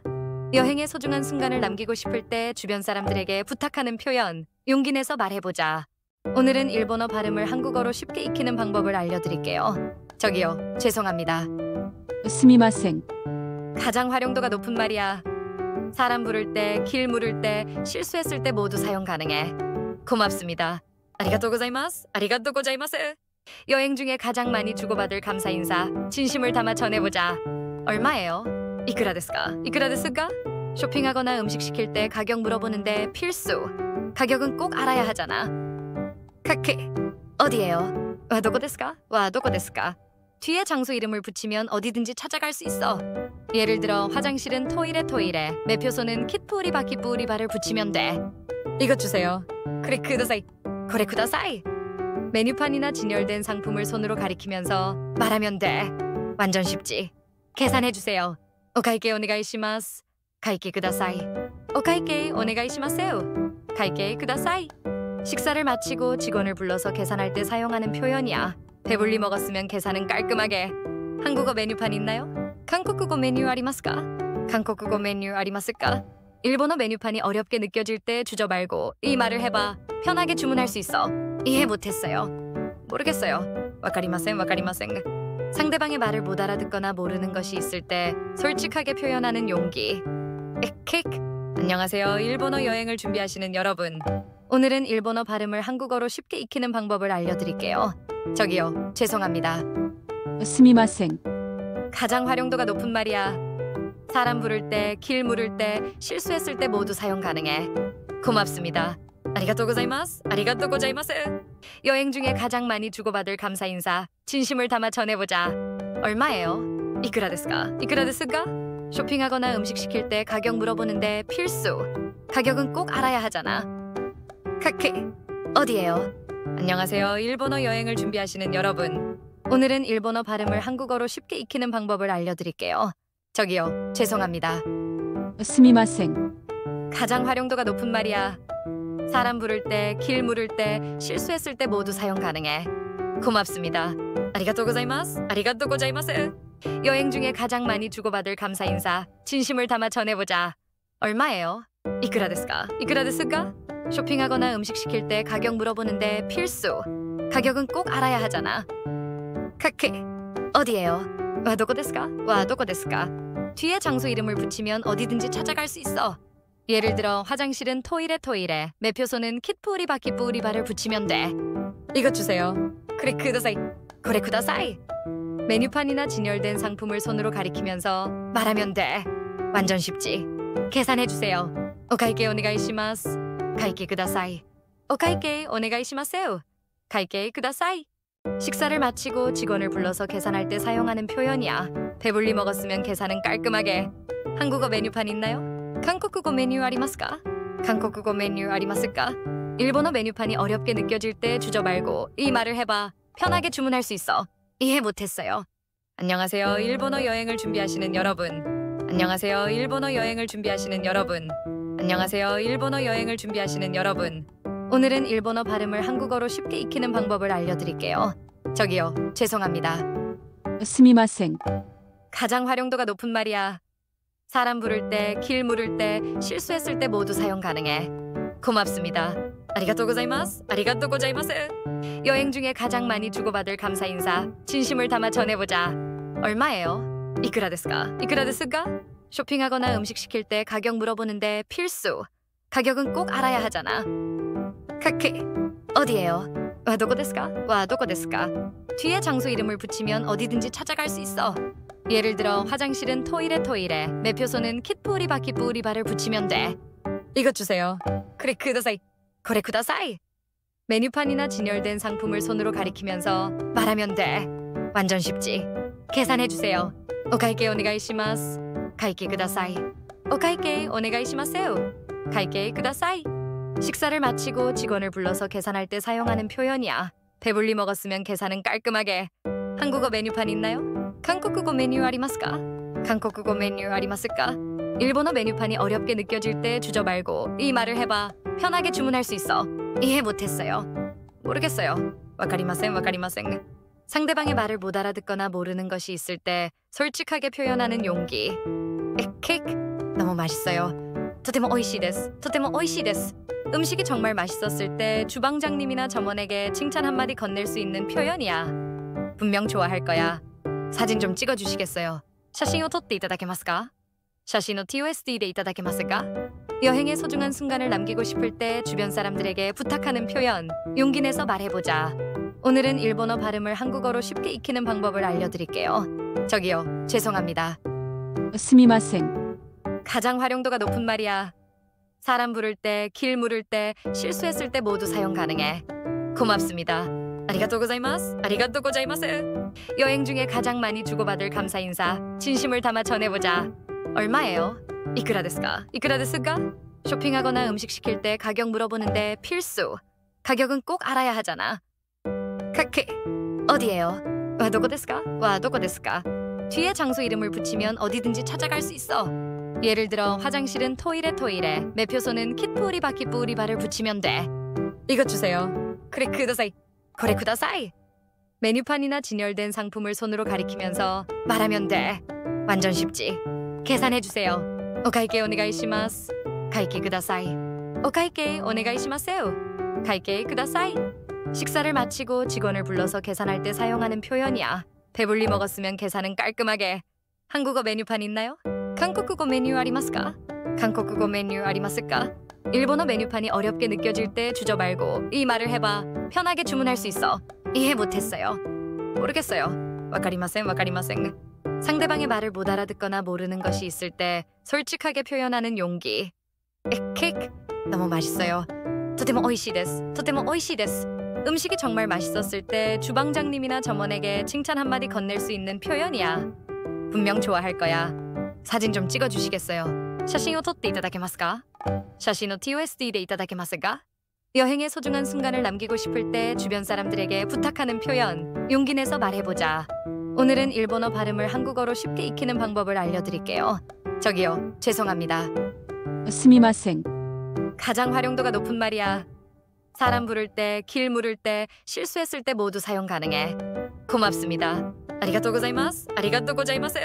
여행의 소중한 순간을 남기고 싶을 때 주변 사람들에게 부탁하는 표현. 용기 내서 말해보자. 오늘은 일본어 발음을 한국어로 쉽게 익히는 방법을 알려드릴게요. 저기요, 죄송합니다. 스미마생. 가장 활용도가 높은 말이야. 사람 부를 때, 길 물을 때, 실수했을 때 모두 사용 가능해. 고맙습니다. 아리가또 고자이마스. 아리가또 고자이마스. 여행 중에 가장 많이 주고받을 감사 인사. 진심을 담아 전해보자. 얼마예요? 이쿠라 데스까? 이쿠라 데스까? 쇼핑하거나 음식 시킬 때 가격 물어보는데 필수. 가격은 꼭 알아야 하잖아. 카케. 어디예요? 와 도코 데스까? 와 도코 데스까? 뒤에 장소 이름을 붙이면 어디든지 찾아갈 수 있어. 예를 들어 화장실은 토이레, 매표소는 킷푸리바를 붙이면 돼. 이것 주세요. 그래 쿠다사이. 그래 쿠다사이. 메뉴판이나 진열된 상품을 손으로 가리키면서 말하면 돼. 완전 쉽지. 계산해주세요. 오카이게 오네가이시마스. 가이게 쿠다사이. 오카이게 오네가이시마세요. 가이게 쿠다사이. 식사를 마치고 직원을 불러서 계산할 때 사용하는 표현이야. 배불리 먹었으면 계산은 깔끔하게. 한국어 메뉴판 있나요? 한국어 메뉴 아리마스까? 한국어 메뉴 아리마스까? 일본어 메뉴판이 어렵게 느껴질 때 주저 말고 이 말을 해봐. 편하게 주문할 수 있어. 이해 못했어요. 모르겠어요. 와카리마센 와카리마센. 상대방의 말을 못 알아듣거나 모르는 것이 있을 때 솔직하게 표현하는 용기. 케이크. 안녕하세요. 일본어 여행을 준비하시는 여러분. 오늘은 일본어 발음을 한국어로 쉽게 익히는 방법을 알려드릴게요. 저기요, 죄송합니다. 스미마생. 가장 활용도가 높은 말이야. 사람 부를 때, 길 물을 때, 실수했을 때 모두 사용 가능해. 고맙습니다. 아리가또 고자이마스. 아리가또 고자이마스. 여행 중에 가장 많이 주고받을 감사 인사. 진심을 담아 전해보자. 얼마예요? 이쿠라 데스까? 이쿠라 데스까? 쇼핑하거나 음식 시킬 때 가격 물어보는데 필수. 가격은 꼭 알아야 하잖아. 카케. 어디예요? 안녕하세요. 일본어 여행을 준비하시는 여러분. 오늘은 일본어 발음을 한국어로 쉽게 익히는 방법을 알려드릴게요. 저기요, 죄송합니다. 스미마생. 가장 활용도가 높은 말이야. 사람 부를 때, 길 물을 때, 실수했을 때 모두 사용 가능해. 고맙습니다. 아리가또 고자이마스. 아리가또 고자이마스. 여행 중에 가장 많이 주고받을 감사 인사. 진심을 담아 전해보자. 얼마예요? 이쿠라 데스까? 이쿠라 데스까? 쇼핑하거나 음식 시킬 때 가격 물어보는데 필수. 가격은 꼭 알아야 하잖아. 카케. 어디예요? 와 도코 데스까? 와 도코 데스까? 뒤에 장소 이름을 붙이면 어디든지 찾아갈 수 있어. 예를 들어 화장실은 토이레, 매표소는 킷푸리바를 붙이면 돼. 이것 주세요. 그래 쿠다사이. 그래 쿠다사이. 메뉴판이나 진열된 상품을 손으로 가리키면서 말하면 돼. 완전 쉽지. 계산해주세요. 오카이게 오네가이시마스. 가이게 쿠다사이. 오카이게 오네가이시마세요. 가이게 쿠다사이. 식사를 마치고 직원을 불러서 계산할 때 사용하는 표현이야. 배불리 먹었으면 계산은 깔끔하게. 한국어 메뉴판 있나요? 한국어 메뉴 아리마스까? 한국어 메뉴 아리마스까? 일본어 메뉴판이 어렵게 느껴질 때 주저 말고 이 말을 해봐. 편하게 주문할 수 있어. 이해 못했어요. 안녕하세요. 일본어 여행을 준비하시는 여러분. 안녕하세요. 일본어 여행을 준비하시는 여러분. 안녕하세요. 일본어 여행을 준비하시는 여러분. 오늘은 일본어 발음을 한국어로 쉽게 익히는 방법을 알려드릴게요. 저기요, 죄송합니다. 스미마생. 가장 활용도가 높은 말이야. 사람 부를 때, 길 물을 때, 실수했을 때 모두 사용 가능해. 고맙습니다. 아리가또 고자이마스. 아리가또 고자이마스. 여행 중에 가장 많이 주고받을 감사 인사. 진심을 담아 전해보자. 얼마예요? 이쿠라 데스까? 이쿠라 데스까? 쇼핑하거나 음식 시킬 때 가격 물어보는데 필수. 가격은 꼭 알아야 하잖아. 카케 어디예요? 와 도코 데스까? 와 도코 데스까? 뒤에 장소 이름을 붙이면 어디든지 찾아갈 수 있어. 예를 들어 화장실은 토이레, 매표소는 킷푸리바를 붙이면 돼. 이것 주세요. 그래 쿠다사이. 그래 쿠다사이. 메뉴판이나 진열된 상품을 손으로 가리키면서 말하면 돼. 완전 쉽지. 계산해 주세요. 오카이게 오네가이시마스. 가이게 쿠다사이. 오카이게 오네가이시마세요. 가이게 쿠다사이. 식사를 마치고 직원을 불러서 계산할 때 사용하는 표현이야. 배불리 먹었으면 계산은 깔끔하게. 한국어 메뉴판 있나요? 한국어 메뉴 아리마스까? 한국어 메뉴 아리마스까? 일본어 메뉴판이 어렵게 느껴질 때 주저 말고 이 말을 해봐. 편하게 주문할 수 있어. 이해 못했어요. 모르겠어요. 와카리마센. 상대방의 말을 못 알아듣거나 모르는 것이 있을 때 솔직하게 표현하는 용기. 에케이크 너무 맛있어요. 토테모 오이시 데스. 음식이 정말 맛있었을 때 주방장님이나 점원에게 칭찬 한마디 건넬 수 있는 표현이야. 분명 좋아할 거야. 사진 좀 찍어주시겠어요? 샤신을撮っていただけますか? 샤신을 TOSDでいただけますか? 여행의 소중한 순간을 남기고 싶을 때 주변 사람들에게 부탁하는 표현. 용기 내서 말해보자. 오늘은 일본어 발음을 한국어로 쉽게 익히는 방법을 알려드릴게요. 저기요, 죄송합니다. 스미마생. 가장 활용도가 높은 말이야. 사람 부를 때, 길 물을 때, 실수했을 때 모두 사용 가능해. 고맙습니다. 아리가또 고자이마스. 아리가또 고자이마스. 여행 중에 가장 많이 주고받을 감사 인사. 진심을 담아 전해보자. 얼마예요? 이쿠라 데스까? 이쿠라 데스까? 쇼핑하거나 음식 시킬 때 가격 물어보는데 필수. 가격은 꼭 알아야 하잖아. 카케 어디예요? 와 도코 데스까? 와 도코 데스까? 뒤에 장소 이름을 붙이면 어디든지 찾아갈 수 있어. 예를 들어 화장실은 토이레, 매표소는 킷푸리바를 붙이면 돼. 이것 주세요. 그래 쿠다사이. 메뉴판이나 진열된 상품을 손으로 가리키면서 말하면 돼. 완전 쉽지. 계산해 주세요. 오카이게 오네가이시마스. 가이게 쿠다사이. 오카이게 오네가이시마세요. 가이게 쿠다사이. 식사를 마치고 직원을 불러서 계산할 때 사용하는 표현이야. 배불리 먹었으면 계산은 깔끔하게. 한국어 메뉴판 있나요? 한국어 메뉴 아리마스까? 한국어 메뉴 아리마스까? 일본어 메뉴판이 어렵게 느껴질 때 주저 말고 이 말을 해봐. 편하게 주문할 수 있어. 이해 못했어요. 모르겠어요. 와카리마센. 상대방의 말을 못 알아듣거나 모르는 것이 있을 때 솔직하게 표현하는 용기. 에케이크 너무 맛있어요. 토테모 오이시 데스. 음식이 정말 맛있었을 때 주방장님이나 점원에게 칭찬 한마디 건넬 수 있는 표현이야. 분명 좋아할 거야. 사진 좀 찍어주시겠어요? 샤신을 撮っていただけますか? 샤신을 TOSDでいただけますか? 여행의 소중한 순간을 남기고 싶을 때 주변 사람들에게 부탁하는 표현. 용기 내서 말해보자. 오늘은 일본어 발음을 한국어로 쉽게 익히는 방법을 알려드릴게요. 저기요, 죄송합니다. 스미마생. 가장 활용도가 높은 말이야. 사람 부를 때, 길 물을 때, 실수했을 때 모두 사용 가능해. 고맙습니다. 아리가또 고자이마스. 아리가또 고자이마스.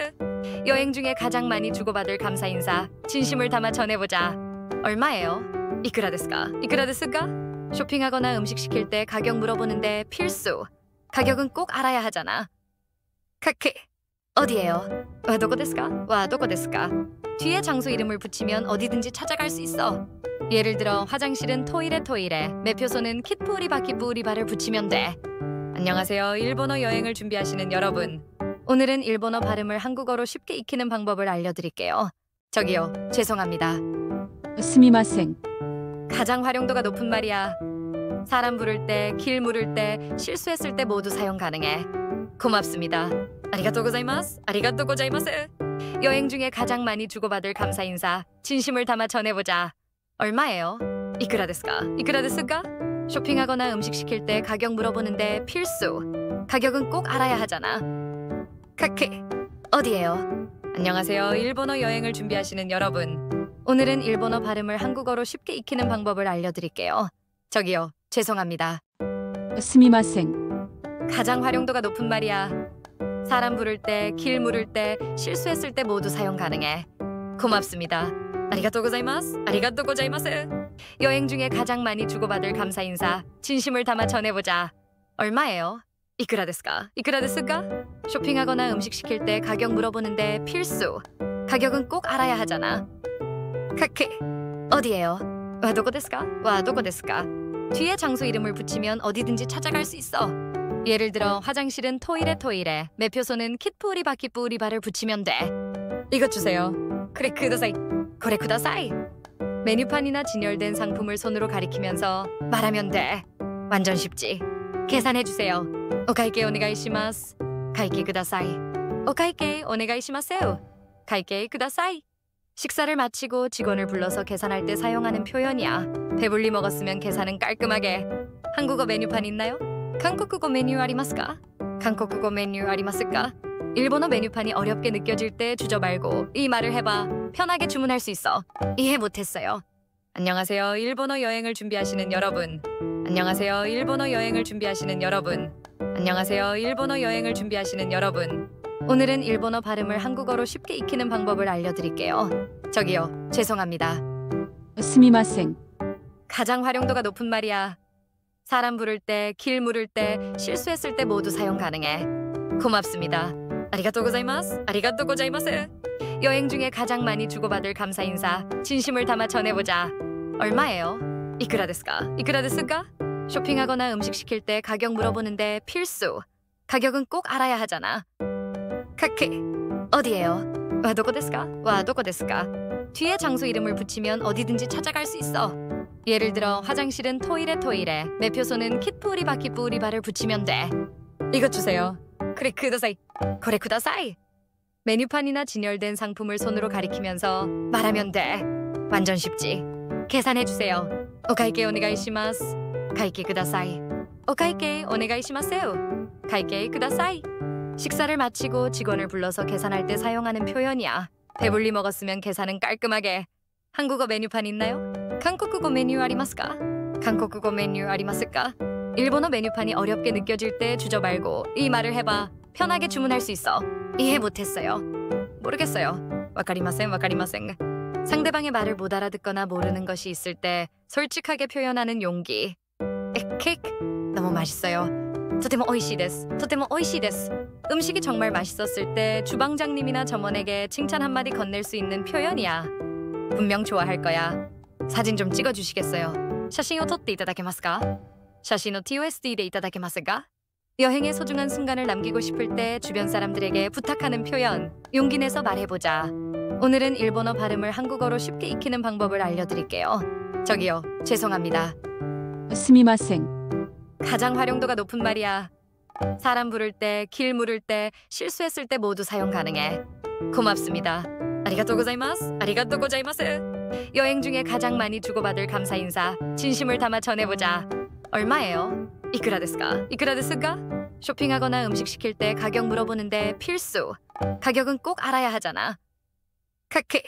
여행 중에 가장 많이 주고받을 감사 인사. 진심을 담아 전해보자. 얼마예요? 이쿠라 데스까? 이쿠라 데스까? 쇼핑하거나 음식 시킬 때 가격 물어보는데 필수. 가격은 꼭 알아야 하잖아. 카케 어디예요? 와 도코 데스까? 와 도코 데스까? 뒤에 장소 이름을 붙이면 어디든지 찾아갈 수 있어. 예를 들어 화장실은 토이레, 매표소는 킷푸리바를 붙이면 돼. 안녕하세요. 일본어 여행을 준비하시는 여러분. 오늘은 일본어 발음을 한국어로 쉽게 익히는 방법을 알려드릴게요. 저기요, 죄송합니다. 스미마생. 가장 활용도가 높은 말이야. 사람 부를 때, 길 물을 때, 실수했을 때 모두 사용 가능해. 고맙습니다. 아리가또 고자이마스. 아리가또 고자이마스. 여행 중에 가장 많이 주고받을 감사 인사. 진심을 담아 전해보자. 얼마예요? 이쿠라 데스까? 이쿠라 데스까? 쇼핑하거나 음식 시킬 때 가격 물어보는데 필수. 가격은 꼭 알아야 하잖아. 카케 어디예요? 안녕하세요. 일본어 여행을 준비하시는 여러분. 오늘은 일본어 발음을 한국어로 쉽게 익히는 방법을 알려드릴게요. 저기요, 죄송합니다. 스미마생. 가장 활용도가 높은 말이야. 사람 부를 때, 길 물을 때, 실수했을 때 모두 사용 가능해. 고맙습니다. 아리가또 고자이마스. 아리가또 고자이마스. 여행 중에 가장 많이 주고받을 감사 인사. 진심을 담아 전해보자. 얼마예요? 이쿠라 데스까? 이쿠라 데스까? 쇼핑하거나 음식 시킬 때 가격 물어보는데 필수. 가격은 꼭 알아야 하잖아. 카케 어디예요? 와 도코 데스까? 와 도코 데스까? 뒤에 장소 이름을 붙이면 어디든지 찾아갈 수 있어. 예를 들어 화장실은 토이레, 매표소는 킷푸리바를 붙이면 돼. 이것 주세요. 그래 쿠다사이. 그래 쿠다사이. 메뉴판이나 진열된 상품을 손으로 가리키면서 말하면 돼. 완전 쉽지. 계산해 주세요. 오카이게 오네가이시마스. 가이게 쿠다사이. 오카이게 오네가이시마세요. 가이게 쿠다사이. 식사를 마치고 직원을 불러서 계산할 때 사용하는 표현이야. 배불리 먹었으면 계산은 깔끔하게. 한국어 메뉴판 있나요? 한국어 메뉴 아리마스까? 한국어 메뉴 아리마스까? 일본어 메뉴판이 어렵게 느껴질 때 주저 말고 이 말을 해봐. 편하게 주문할 수 있어. 이해 못했어요. 안녕하세요. 일본어 여행을 준비하시는 여러분. 안녕하세요. 일본어 여행을 준비하시는 여러분. 안녕하세요. 일본어 여행을 준비하시는 여러분. 오늘은 일본어 발음을 한국어로 쉽게 익히는 방법을 알려드릴게요. 저기요, 죄송합니다. 스미마생. 가장 활용도가 높은 말이야. 사람 부를 때, 길 물을 때, 실수했을 때 모두 사용 가능해. 고맙습니다. 아리가또 고자이마스. 아리가또 고자이마스. 여행 중에 가장 많이 주고받을 감사 인사, 진심을 담아 전해보자. 얼마예요? 이쿠라 데스까? 이쿠라 데스까? 쇼핑하거나 음식 시킬 때 가격 물어보는데 필수. 가격은 꼭 알아야 하잖아. 카케. 어디예요? 와 도코 데스까? 와 도코 데스까? 뒤에 장소 이름을 붙이면 어디든지 찾아갈 수 있어. 예를 들어 화장실은 토이레, 매표소는 킷푸리바를 붙이면 돼. 이것 주세요. 그래 쿠다사이. 그래 쿠다사이. 메뉴판이나 진열된 상품을 손으로 가리키면서 말하면 돼. 완전 쉽지. 계산해 주세요. 오카이게 오네가이시마스. 가이게 쿠다사이. 오카이게 오네가이시마세요. 가이게 쿠다사이. 식사를 마치고 직원을 불러서 계산할 때 사용하는 표현이야. 배불리 먹었으면 계산은 깔끔하게. 한국어 메뉴판 있나요? 한국어 메뉴 아리마스까? 한국어 메뉴 아리마스까? 일본어 메뉴판이 어렵게 느껴질 때 주저 말고 이 말을 해봐. 편하게 주문할 수 있어. 이해 못했어요. 모르겠어요. 와카리마센. 상대방의 말을 못 알아듣거나 모르는 것이 있을 때 솔직하게 표현하는 용기. 에케크. 너무 맛있어요. 토테모 오이시 데스. 토테모 오이시 데스. 음식이 정말 맛있었을 때 주방장님이나 점원에게 칭찬 한마디 건넬 수 있는 표현이야. 분명 좋아할 거야. 사진 좀 찍어주시겠어요? 샤신을撮っていただけますか? 샤신을 TOSDでいただけますか? 여행의 소중한 순간을 남기고 싶을 때 주변 사람들에게 부탁하는 표현. 용기 내서 말해보자. 오늘은 일본어 발음을 한국어로 쉽게 익히는 방법을 알려드릴게요. 저기요, 죄송합니다. 스미마생. 가장 활용도가 높은 말이야. 사람 부를 때, 길 물을 때, 실수했을 때 모두 사용 가능해. 고맙습니다. 아리가또 고자이마스. 아리가또 고자이마스. 여행 중에 가장 많이 주고받을 감사 인사, 진심을 담아 전해보자. 얼마예요? 이쿠라 데스까? 이쿠라 데스까? 쇼핑하거나 음식 시킬 때 가격 물어보는데 필수. 가격은 꼭 알아야 하잖아. 카케.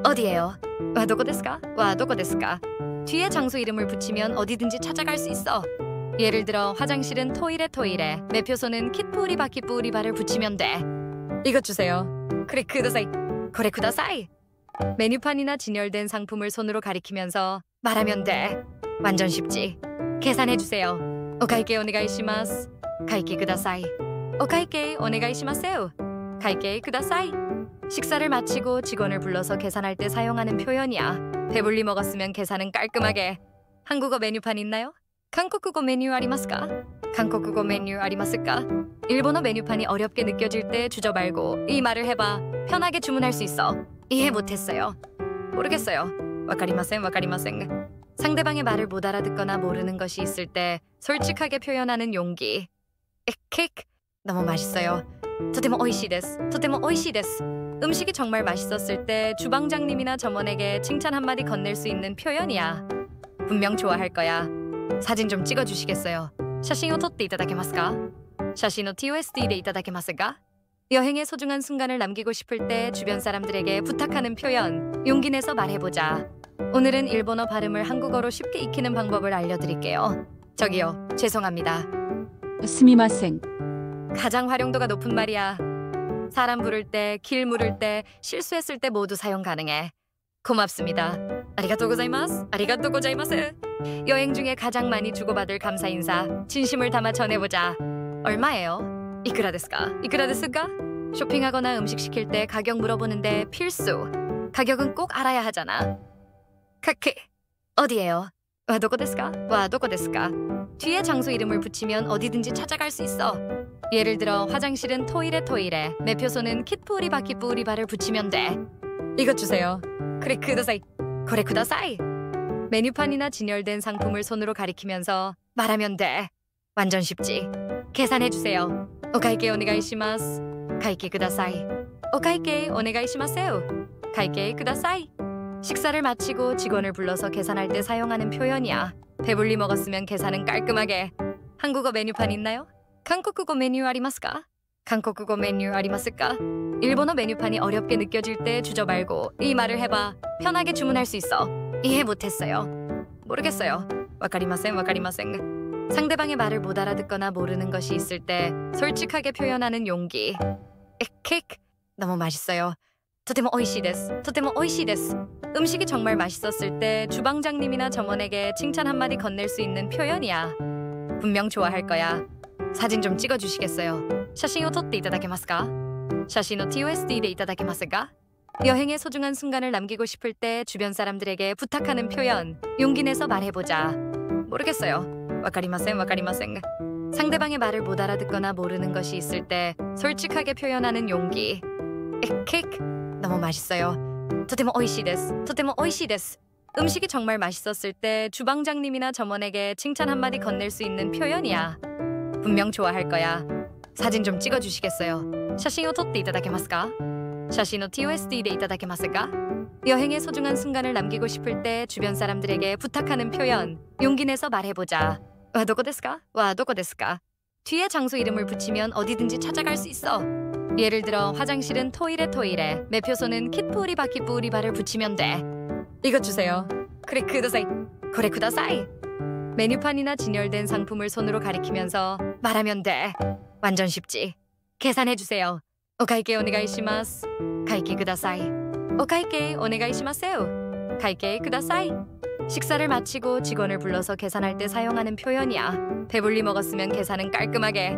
어디예요? 와 도코 데스까? 와 도코 데스까? 뒤에 장소 이름을 붙이면 어디든지 찾아갈 수 있어. 예를 들어 화장실은 토이레, 매표소는 킷푸리바를 붙이면 돼. 이것 주세요. 그래 쿠다사이. 그래 쿠다사이. 메뉴판이나 진열된 상품을 손으로 가리키면서 말하면 돼. 완전 쉽지. 계산해 주세요. 오카이게 오네가이시마스. 가이게 쿠다사이. 오카이게 오네가이시마세요. 가이게 쿠다사이. 식사를 마치고 직원을 불러서 계산할 때 사용하는 표현이야. 배불리 먹었으면 계산은 깔끔하게. 한국어 메뉴판 있나요? 한국어 메뉴 아리마스까? 한국어 메뉴 아리마스까? 일본어 메뉴판이 어렵게 느껴질 때 주저 말고 이 말을 해봐. 편하게 주문할 수 있어. 이해 못했어요. 모르겠어요. 와카리마센. 상대방의 말을 못 알아듣거나 모르는 것이 있을 때 솔직하게 표현하는 용기. 에케크. 너무 맛있어요. 토테모 오이시 데스. 토테모 오이시 데스. 음식이 정말 맛있었을 때 주방장님이나 점원에게 칭찬 한마디 건넬 수 있는 표현이야. 분명 좋아할 거야. 사진 좀 찍어주시겠어요? 샤신을 撮っていただけますか? 샤신을 TOSDでいただけますか? 여행의 소중한 순간을 남기고 싶을 때 주변 사람들에게 부탁하는 표현. 용기 내서 말해보자. 오늘은 일본어 발음을 한국어로 쉽게 익히는 방법을 알려드릴게요. 저기요, 죄송합니다. 스미마생. 가장 활용도가 높은 말이야. 사람 부를 때, 길 물을 때, 실수했을 때 모두 사용 가능해. 고맙습니다. 아리가또 고자이마스. 아리가또 고자이마스. 여행 중에 가장 많이 주고받을 감사 인사, 진심을 담아 전해보자. 얼마예요? 이쿠라 데스까? 이쿠라 데스까? 쇼핑하거나 음식 시킬 때 가격 물어보는데 필수. 가격은 꼭 알아야 하잖아. 카케. 어디예요? 와 도코 데스까? 와 도코 데스까? 뒤에 장소 이름을 붙이면 어디든지 찾아갈 수 있어. 예를 들어 화장실은 토이레, 매표소는 킷푸우리 바퀴뿌우리바를 붙이면 돼. 이것 주세요. 그래 쿠다사이. 그래 쿠다사이. 메뉴판이나 진열된 상품을 손으로 가리키면서 말하면 돼. 완전 쉽지. 계산해 주세요. 오카이게 오네가이시마스. 가이게 쿠다사이. 오카이게 오네가이시마세요. 가이게 쿠다사이. 식사를 마치고 직원을 불러서 계산할 때 사용하는 표현이야. 배불리 먹었으면 계산은 깔끔하게. 한국어 메뉴판 있나요? 한국어 메뉴 아리마스까? 한국어 메뉴 아리마스까? 일본어 메뉴판이 어렵게 느껴질 때 주저 말고 이 말을 해봐. 편하게 주문할 수 있어. 이해 못했어요. 모르겠어요. 와카리마센. 상대방의 말을 못 알아듣거나 모르는 것이 있을 때 솔직하게 표현하는 용기. 케이크 너무 맛있어요. 토테모 오이시 데스. 토테모 오이시 데스. 음식이 정말 맛있었을 때 주방장님이나 점원에게 칭찬 한마디 건넬 수 있는 표현이야. 분명 좋아할 거야. 사진 좀 찍어주시겠어요? 샤신을撮っていただけますか? 샤신을 TOSDでいただけますか? 여행의 소중한 순간을 남기고 싶을 때 주변 사람들에게 부탁하는 표현. 용기 내서 말해보자. 모르겠어요. 와카리마센. 상대방의 말을 못 알아듣거나 모르는 것이 있을 때 솔직하게 표현하는 용기. 케이크 너무 맛있어요. 토테모 오이시 데스. 토테모 오이시 데스. 음식이 정말 맛있었을 때 주방장님이나 점원에게 칭찬 한마디 건넬 수 있는 표현이야. 분명 좋아할 거야. 사진 좀 찍어주시겠어요? 샤신을 撮っていただけますか? 샤신을 TOSDでいただけますか? 여행의 소중한 순간을 남기고 싶을 때 주변 사람들에게 부탁하는 표현. 용기 내서 말해보자. 와 도코 데스か? 와 도코 데스か? 뒤에 장소 이름을 붙이면 어디든지 찾아갈 수 있어. 예를 들어 화장실은 토이레, 매표소는 킷푸우리 바퀴뿌우리바를 붙이면 돼. 이것 주세요. 그래 쿠다사이. 그래 쿠다사이. 메뉴판이나 진열된 상품을 손으로 가리키면서 말하면 돼. 완전 쉽지. 계산해 주세요. 오카이게 오네가이시마스. 가이게 쿠다사이. 오카이게 오네가이시마세요. 가이게 쿠다사이. 식사를 마치고 직원을 불러서 계산할 때 사용하는 표현이야. 배불리 먹었으면 계산은 깔끔하게.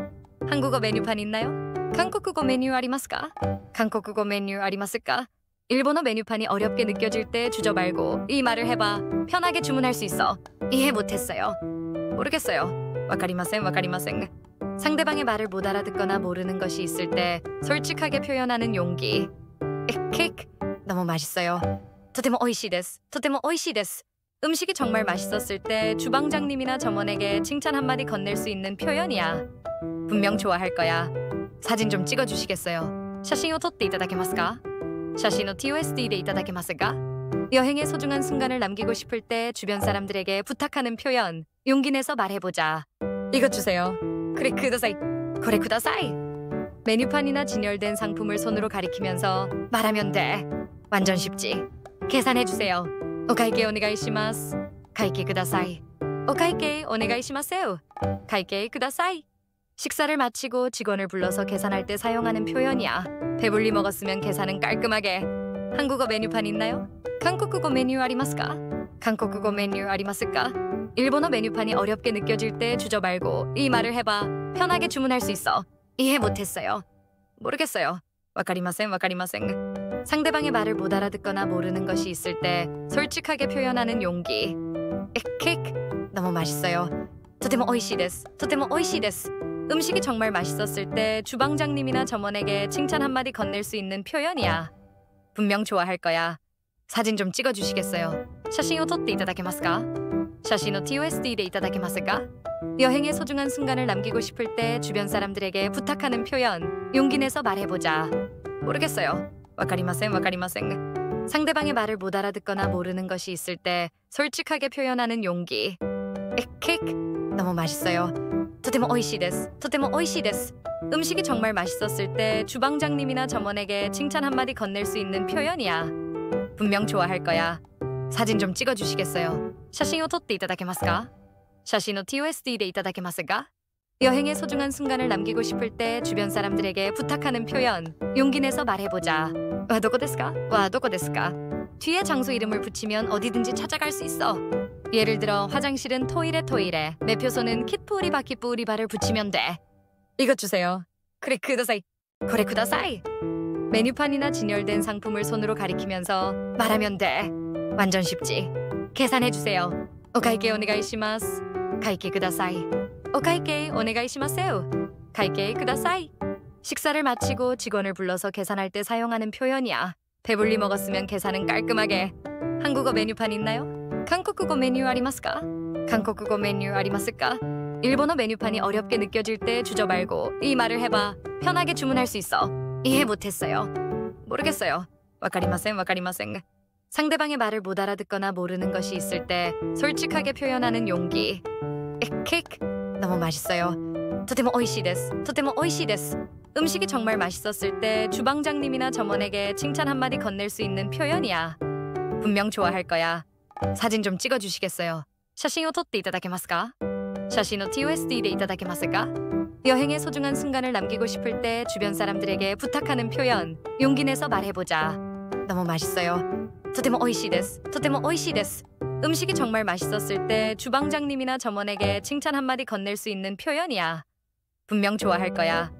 한국어 메뉴판 있나요? 한국어 메뉴 아리마스까? 한국어 메뉴 아리마스까? 일본어 메뉴판이 어렵게 느껴질 때 주저 말고 이 말을 해봐. 편하게 주문할 수 있어. 이해 못했어요. 모르겠어요. 와카리마센. 상대방의 말을 못 알아듣거나 모르는 것이 있을 때 솔직하게 표현하는 용기. 케이크 너무 맛있어요. 토테모 오이시 데스. 토테모 오이시 데스. 음식이 정말 맛있었을 때 주방장님이나 점원에게 칭찬 한마디 건넬 수 있는 표현이야. 분명 좋아할 거야. 사진 좀 찍어주시겠어요? 샤신을 撮っていただけますか? 샤신을 TOSDでいただけますか? 여행의 소중한 순간을 남기고 싶을 때 주변 사람들에게 부탁하는 표현. 용기 내서 말해보자. 이것 주세요. 그래 쿠다사이. 그래 쿠다사이. 메뉴판이나 진열된 상품을 손으로 가리키면서 말하면 돼. 완전 쉽지. 계산해 주세요. 오카이게 오네가이시마스. 가이게 쿠다사이. 오카이게 오네가이시마세요. 가이게 쿠다사이. 식사를 마치고 직원을 불러서 계산할 때 사용하는 표현이야. 배불리 먹었으면 계산은 깔끔하게. 한국어 메뉴판 있나요? 한국어 메뉴 아리마스까? 한국어 메뉴 아리마스까? 일본어 메뉴판이 어렵게 느껴질 때 주저 말고 이 말을 해봐. 편하게 주문할 수 있어. 이해 못했어요. 모르겠어요. 와카리마센. 상대방의 말을 못 알아듣거나 모르는 것이 있을 때 솔직하게 표현하는 용기. 케이크 너무 맛있어요. 토테모 오이시 데스. 토테모 오이시 데스. 음식이 정말 맛있었을 때 주방장님이나 점원에게 칭찬 한마디 건넬 수 있는 표현이야. 분명 좋아할 거야. 사진 좀 찍어주시겠어요? 샤신을 撮っていただけますか? 샤신을 TOSDでいただけますか? 여행의 소중한 순간을 남기고 싶을 때 주변 사람들에게 부탁하는 표현. 용기 내서 말해보자. 모르겠어요. 와카리마센. 상대방의 말을 못 알아듣거나 모르는 것이 있을 때 솔직하게 표현하는 용기. 케이크 너무 맛있어요. 토테모 오이시 데스. 토테모 오이시 데스. 음식이 정말 맛있었을 때 주방장님이나 점원에게 칭찬 한마디 건넬 수 있는 표현이야. 분명 좋아할 거야. 사진 좀 찍어주시겠어요? 샤신을 撮っていただけますか? 샤신을 TOSDでいただけますか? 여행의 소중한 순간을 남기고 싶을 때 주변 사람들에게 부탁하는 표현. 용기 내서 말해보자. 와 도코 데스か? 와 도코 데스か? 뒤에 장소 이름을 붙이면 어디든지 찾아갈 수 있어. 예를 들어 화장실은 토이레, 매표소는 킷푸우리 바퀴뿌우리바를 붙이면 돼. 이것 주세요. 그래 쿠다사이. 그래 쿠다사이. 메뉴판이나 진열된 상품을 손으로 가리키면서 말하면 돼. 완전 쉽지. 계산해 주세요. 오카이게 오네가이시마스. 가이게 쿠다사이. 오카이게 오네가이시마세요. 가이게 쿠다사이. 식사를 마치고 직원을 불러서 계산할 때 사용하는 표현이야. 배불리 먹었으면 계산은 깔끔하게. 한국어 메뉴판 있나요? 한국어 메뉴 아리마스까? 한국어 메뉴 아리마스까? 일본어 메뉴판이 어렵게 느껴질 때 주저 말고 이 말을 해봐. 편하게 주문할 수 있어. 이해 못했어요. 모르겠어요. 와카리마센 와카리마센. 상대방의 말을 못 알아듣거나 모르는 것이 있을 때 솔직하게 표현하는 용기. 에케이크 너무 맛있어요. 토테모 오이시 데스. 토테모 오이시 데스. 음식이 정말 맛있었을 때 주방장님이나 점원에게 칭찬 한마디 건넬 수 있는 표현이야. 분명 좋아할 거야. 사진 좀 찍어주시겠어요? 샤신을撮っていただけますか? 샤신을 TOSDでいただけますか? 여행의 소중한 순간을 남기고 싶을 때 주변 사람들에게 부탁하는 표현. 용기 내서 말해보자. 너무 맛있어요. 토테모 오이시 데스. 토테모 오이시 데스. 음식이 정말 맛있었을 때 주방장님이나 점원에게 칭찬 한마디 건넬 수 있는 표현이야. 분명 좋아할 거야.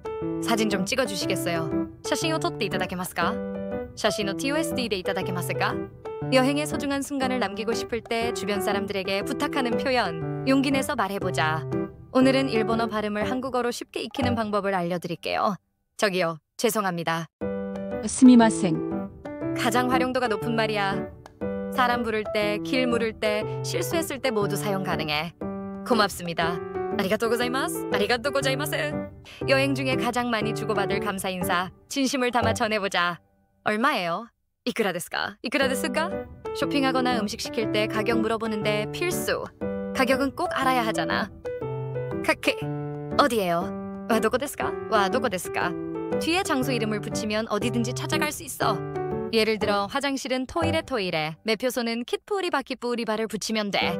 사진 좀 찍어주시겠어요? 샤신을 撮っていただけますか? 샤신을 TOSDでいただけますか? 여행의 소중한 순간을 남기고 싶을 때 주변 사람들에게 부탁하는 표현. 용기 내서 말해보자. 오늘은 일본어 발음을 한국어로 쉽게 익히는 방법을 알려드릴게요. 저기요, 죄송합니다. 스미마생. 가장 활용도가 높은 말이야. 사람 부를 때, 길 물을 때, 실수했을 때 모두 사용 가능해. 고맙습니다. 아리가또 고자이마스. 아리가또 고자이마스. 여행 중에 가장 많이 주고받을 감사 인사. 진심을 담아 전해보자. 얼마예요? 이쿠라 데스까? 이쿠라 데스까? 쇼핑하거나 음식 시킬 때 가격 물어보는데 필수. 가격은 꼭 알아야 하잖아. 카케. 어디예요? 와 도코 데스까? 와 도코 데스까? 뒤에 장소 이름을 붙이면 어디든지 찾아갈 수 있어. 예를 들어 화장실은 토이레, 매표소는 킷푸우리바키푸우리바를 붙이면 돼.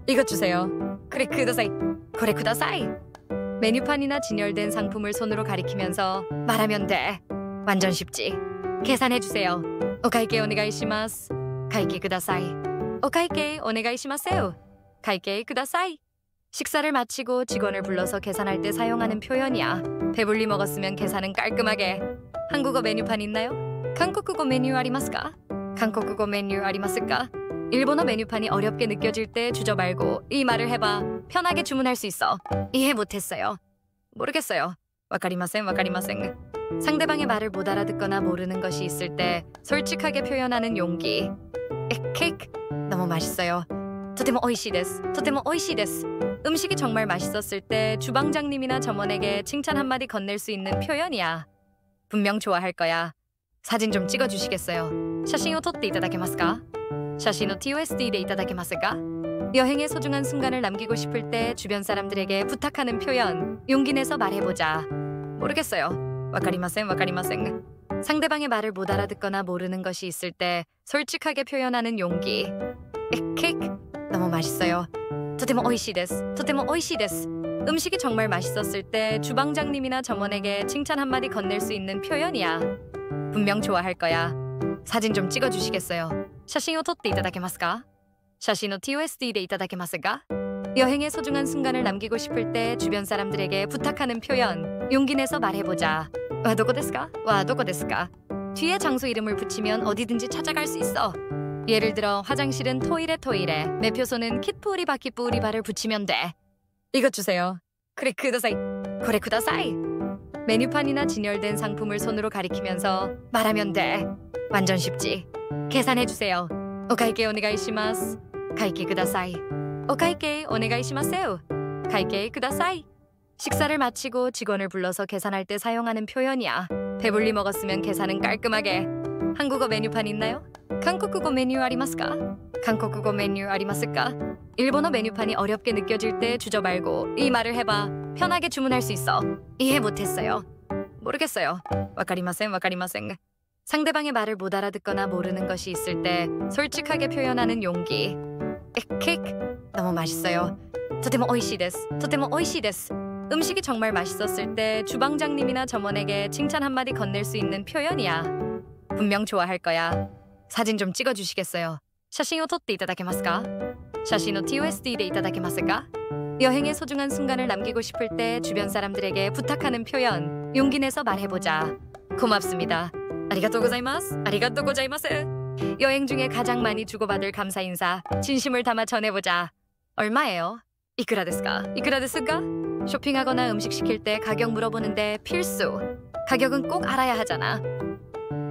이것 주세요. 그래 쿠다사이. 그래 쿠다사이. 메뉴판이나 진열된 상품을 손으로 가리키면서 말하면 돼. 완전 쉽지. 계산해 주세요. 오카이게 오네가이시마스. 가이게 쿠다사이. 오카이게 오네가이시마세요. 가이게 쿠다사이. 식사를 마치고 직원을 불러서 계산할 때 사용하는 표현이야. 배불리 먹었으면 계산은 깔끔하게. 한국어 메뉴판 있나요? 한국어 메뉴 아리마스까? 한국어 메뉴 아리마스까? 일본어 메뉴판이 어렵게 느껴질 때 주저 말고 이 말을 해봐. 편하게 주문할 수 있어. 이해 못했어요. 모르겠어요. 와카리마센 와카리마센. 상대방의 말을 못 알아듣거나 모르는 것이 있을 때 솔직하게 표현하는 용기. 에케이크 너무 맛있어요. 토테모 오이시 데스. 토테모 오이시 데스. 음식이 정말 맛있었을 때 주방장님이나 점원에게 칭찬 한마디 건넬 수 있는 표현이야. 분명 좋아할 거야. 사진 좀 찍어주시겠어요? 샤신을 撮っていただけますか? 샤신을 TOSDでいただけますか? 여행의 소중한 순간을 남기고 싶을 때 주변 사람들에게 부탁하는 표현. 용기 내서 말해보자. 모르겠어요. 와카리마센 와카리마센. 상대방의 말을 못 알아듣거나 모르는 것이 있을 때 솔직하게 표현하는 용기. 에케이크 너무 맛있어요. 토테모 오이시 데스. 토테모 오이시 데스. 음식이 정말 맛있었을 때 주방장님이나 점원에게 칭찬 한마디 건넬 수 있는 표현이야. 분명 좋아할 거야. 사진 좀 찍어주시겠어요? 샤신을 撮っていただけますか? 샤신을 TOSDでいただけますか? 여행의 소중한 순간을 남기고 싶을 때 주변 사람들에게 부탁하는 표현. 용기 내서 말해보자. 와 도코 데스까? 와 도코 데스까? 뒤에 장소 이름을 붙이면 어디든지 찾아갈 수 있어. 예를 들어 화장실은 토이레, 매표소는 킷푸우리바키푸우리바를 붙이면 돼. 이것 주세요. 그래 쿠다사이. 그래 쿠다사이. 메뉴판이나 진열된 상품을 손으로 가리키면서 말하면 돼. 완전 쉽지. 계산해 주세요. 오카이게 오네가이시마스. 가이게 쿠다사이. 오카이게 오네가이시마세요. 가이게 쿠다사이. 식사를 마치고 직원을 불러서 계산할 때 사용하는 표현이야. 배불리 먹었으면 계산은 깔끔하게. 한국어 메뉴판 있나요? 한국어 메뉴 아리마스까? 한국어 메뉴 아리마스까? 일본어 메뉴판이 어렵게 느껴질 때 주저 말고 이 말을 해봐. 편하게 주문할 수 있어. 이해 못했어요. 모르겠어요. 와카리마센 와카리마센. 상대방의 말을 못 알아듣거나 모르는 것이 있을 때 솔직하게 표현하는 용기. 에케이크 너무 맛있어요. 토테모 오이시 데스. 토테모 오이시 데스. 음식이 정말 맛있었을 때 주방장님이나 점원에게 칭찬 한마디 건넬 수 있는 표현이야. 분명 좋아할 거야. 사진 좀 찍어주시겠어요? 샤신을 撮っていただけますか? 샤신을 TOSDでいただけますか? 여행의 소중한 순간을 남기고 싶을 때 주변 사람들에게 부탁하는 표현. 용기 내서 말해보자. 고맙습니다. 아리가또 고자이마스. 아리가또 고자이마스. 여행 중에 가장 많이 주고받을 감사 인사. 진심을 담아 전해보자. 얼마예요? 이쿠라 데스까? 이쿠라 데스까? 쇼핑하거나 음식 시킬 때 가격 물어보는데 필수. 가격은 꼭 알아야 하잖아.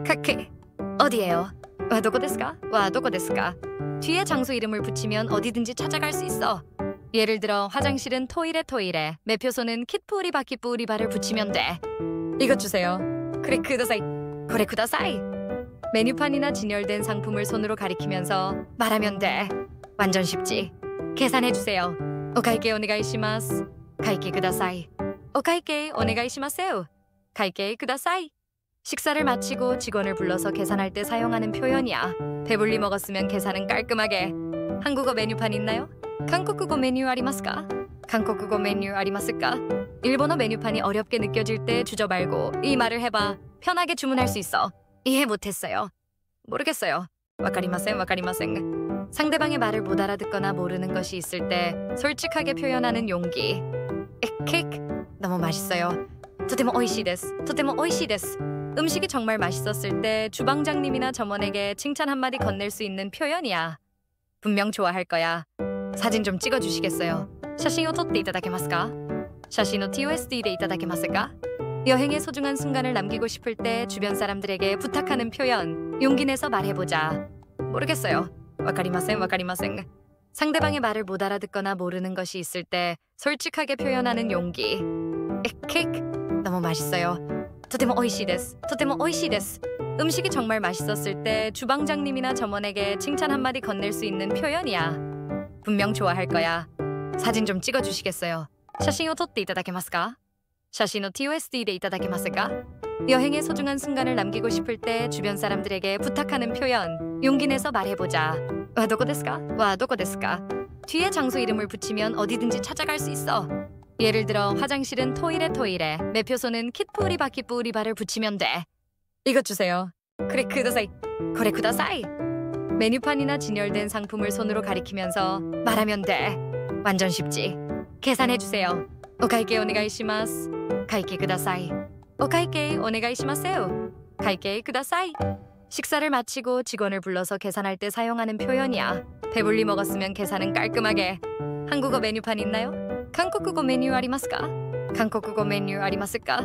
카케. 어디예요? 와 도코 데스까? 와 도코 데스까? 뒤에 장소 이름을 붙이면 어디든지 찾아갈 수 있어. 예를 들어 화장실은 토이레, 매표소는 킷푸우리바를 붙이면 돼. 이것 주세요. 그래 쿠다사이. 그래 쿠다사이. 메뉴판이나 진열된 상품을 손으로 가리키면서 말하면 돼. 완전 쉽지. 계산해 주세요. 오카이케 오네가이시마스. 가이케 쿠다사이. 오카이케 오네가이시마세요. 가이케 쿠다사이. 식사를 마치고 직원을 불러서 계산할 때 사용하는 표현이야. 배불리 먹었으면 계산은 깔끔하게. 한국어 메뉴판 있나요? 한국어 메뉴 아리마스까? 한국어 메뉴 아리마스까? 일본어 메뉴판이 어렵게 느껴질 때 주저 말고 이 말을 해봐. 편하게 주문할 수 있어. 이해 못했어요. 모르겠어요. 와카리마센. 상대방의 말을 못 알아듣거나 모르는 것이 있을 때 솔직하게 표현하는 용기. 에케이크. 너무 맛있어요. 토테모 오이시 데스. 음식이 정말 맛있었을 때 주방장님이나 점원에게 칭찬 한마디 건넬 수 있는 표현이야. 분명 좋아할 거야. 사진 좀 찍어주시겠어요? 샤신을撮っていただけますか? 샤신을 TOSDでいただけますか? 여행의 소중한 순간을 남기고 싶을 때 주변 사람들에게 부탁하는 표현. 용기 내서 말해보자. 모르겠어요. 와카리마센. 상대방의 말을 못 알아듣거나 모르는 것이 있을 때 솔직하게 표현하는 용기. 에케이크. 너무 맛있어요. 토테모 오이시 데스. 음식이 정말 맛있었을 때 주방장님이나 점원에게 칭찬 한마디 건넬 수 있는 표현이야. 분명 좋아할 거야. 사진 좀 찍어주시겠어요? 샤신을撮っていただけますか? 샤신을 TOSDでいただけますか? 여행의 소중한 순간을 남기고 싶을 때 주변 사람들에게 부탁하는 표현. 용기 내서 말해보자. 와 도코 데스까? 뒤에 장소 이름을 붙이면 어디든지 찾아갈 수 있어. 예를 들어 화장실은 토이레, 매표소는 킷푸우리바를 붙이면 돼. 이것 주세요. 그래 쿠다사이. 메뉴판이나 진열된 상품을 손으로 가리키면서 말하면 돼. 완전 쉽지. 계산해 주세요. 오카이케 오네가이시마스. 가이케 쿠다사이. 오카이케 오네가이시마세요. 가이케 쿠다사이. 식사를 마치고 직원을 불러서 계산할 때 사용하는 표현이야. 배불리 먹었으면 계산은 깔끔하게. 한국어 메뉴판 있나요? 한국어 메뉴 아리마스까? 한국어 메뉴 아리마스까?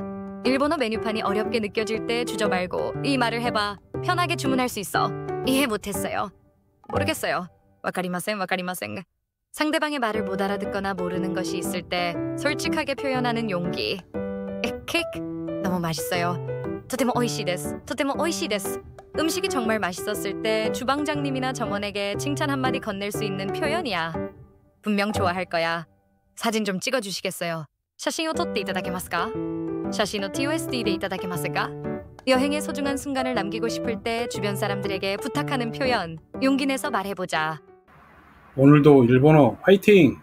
일본어 메뉴판이 어렵게 느껴질 때 주저 말고 이 말을 해봐. 편하게 주문할 수 있어. 이해 못했어요. 모르겠어요. 와카리마센. 상대방의 말을 못 알아듣거나 모르는 것이 있을 때 솔직하게 표현하는 용기. 에케이크. 너무 맛있어요. 토테모 오이시 데스. 음식이 정말 맛있었을 때 주방장님이나 점원에게 칭찬 한마디 건넬 수 있는 표현이야. 분명 좋아할 거야. 사진 좀 찍어주시겠어요? 샤신을 撮っていただけますか? 샤신을 TOSDでいただけますか? 여행의 소중한 순간을 남기고 싶을 때 주변 사람들에게 부탁하는 표현. 용기 내서 말해보자. 오늘도 일본어 화이팅!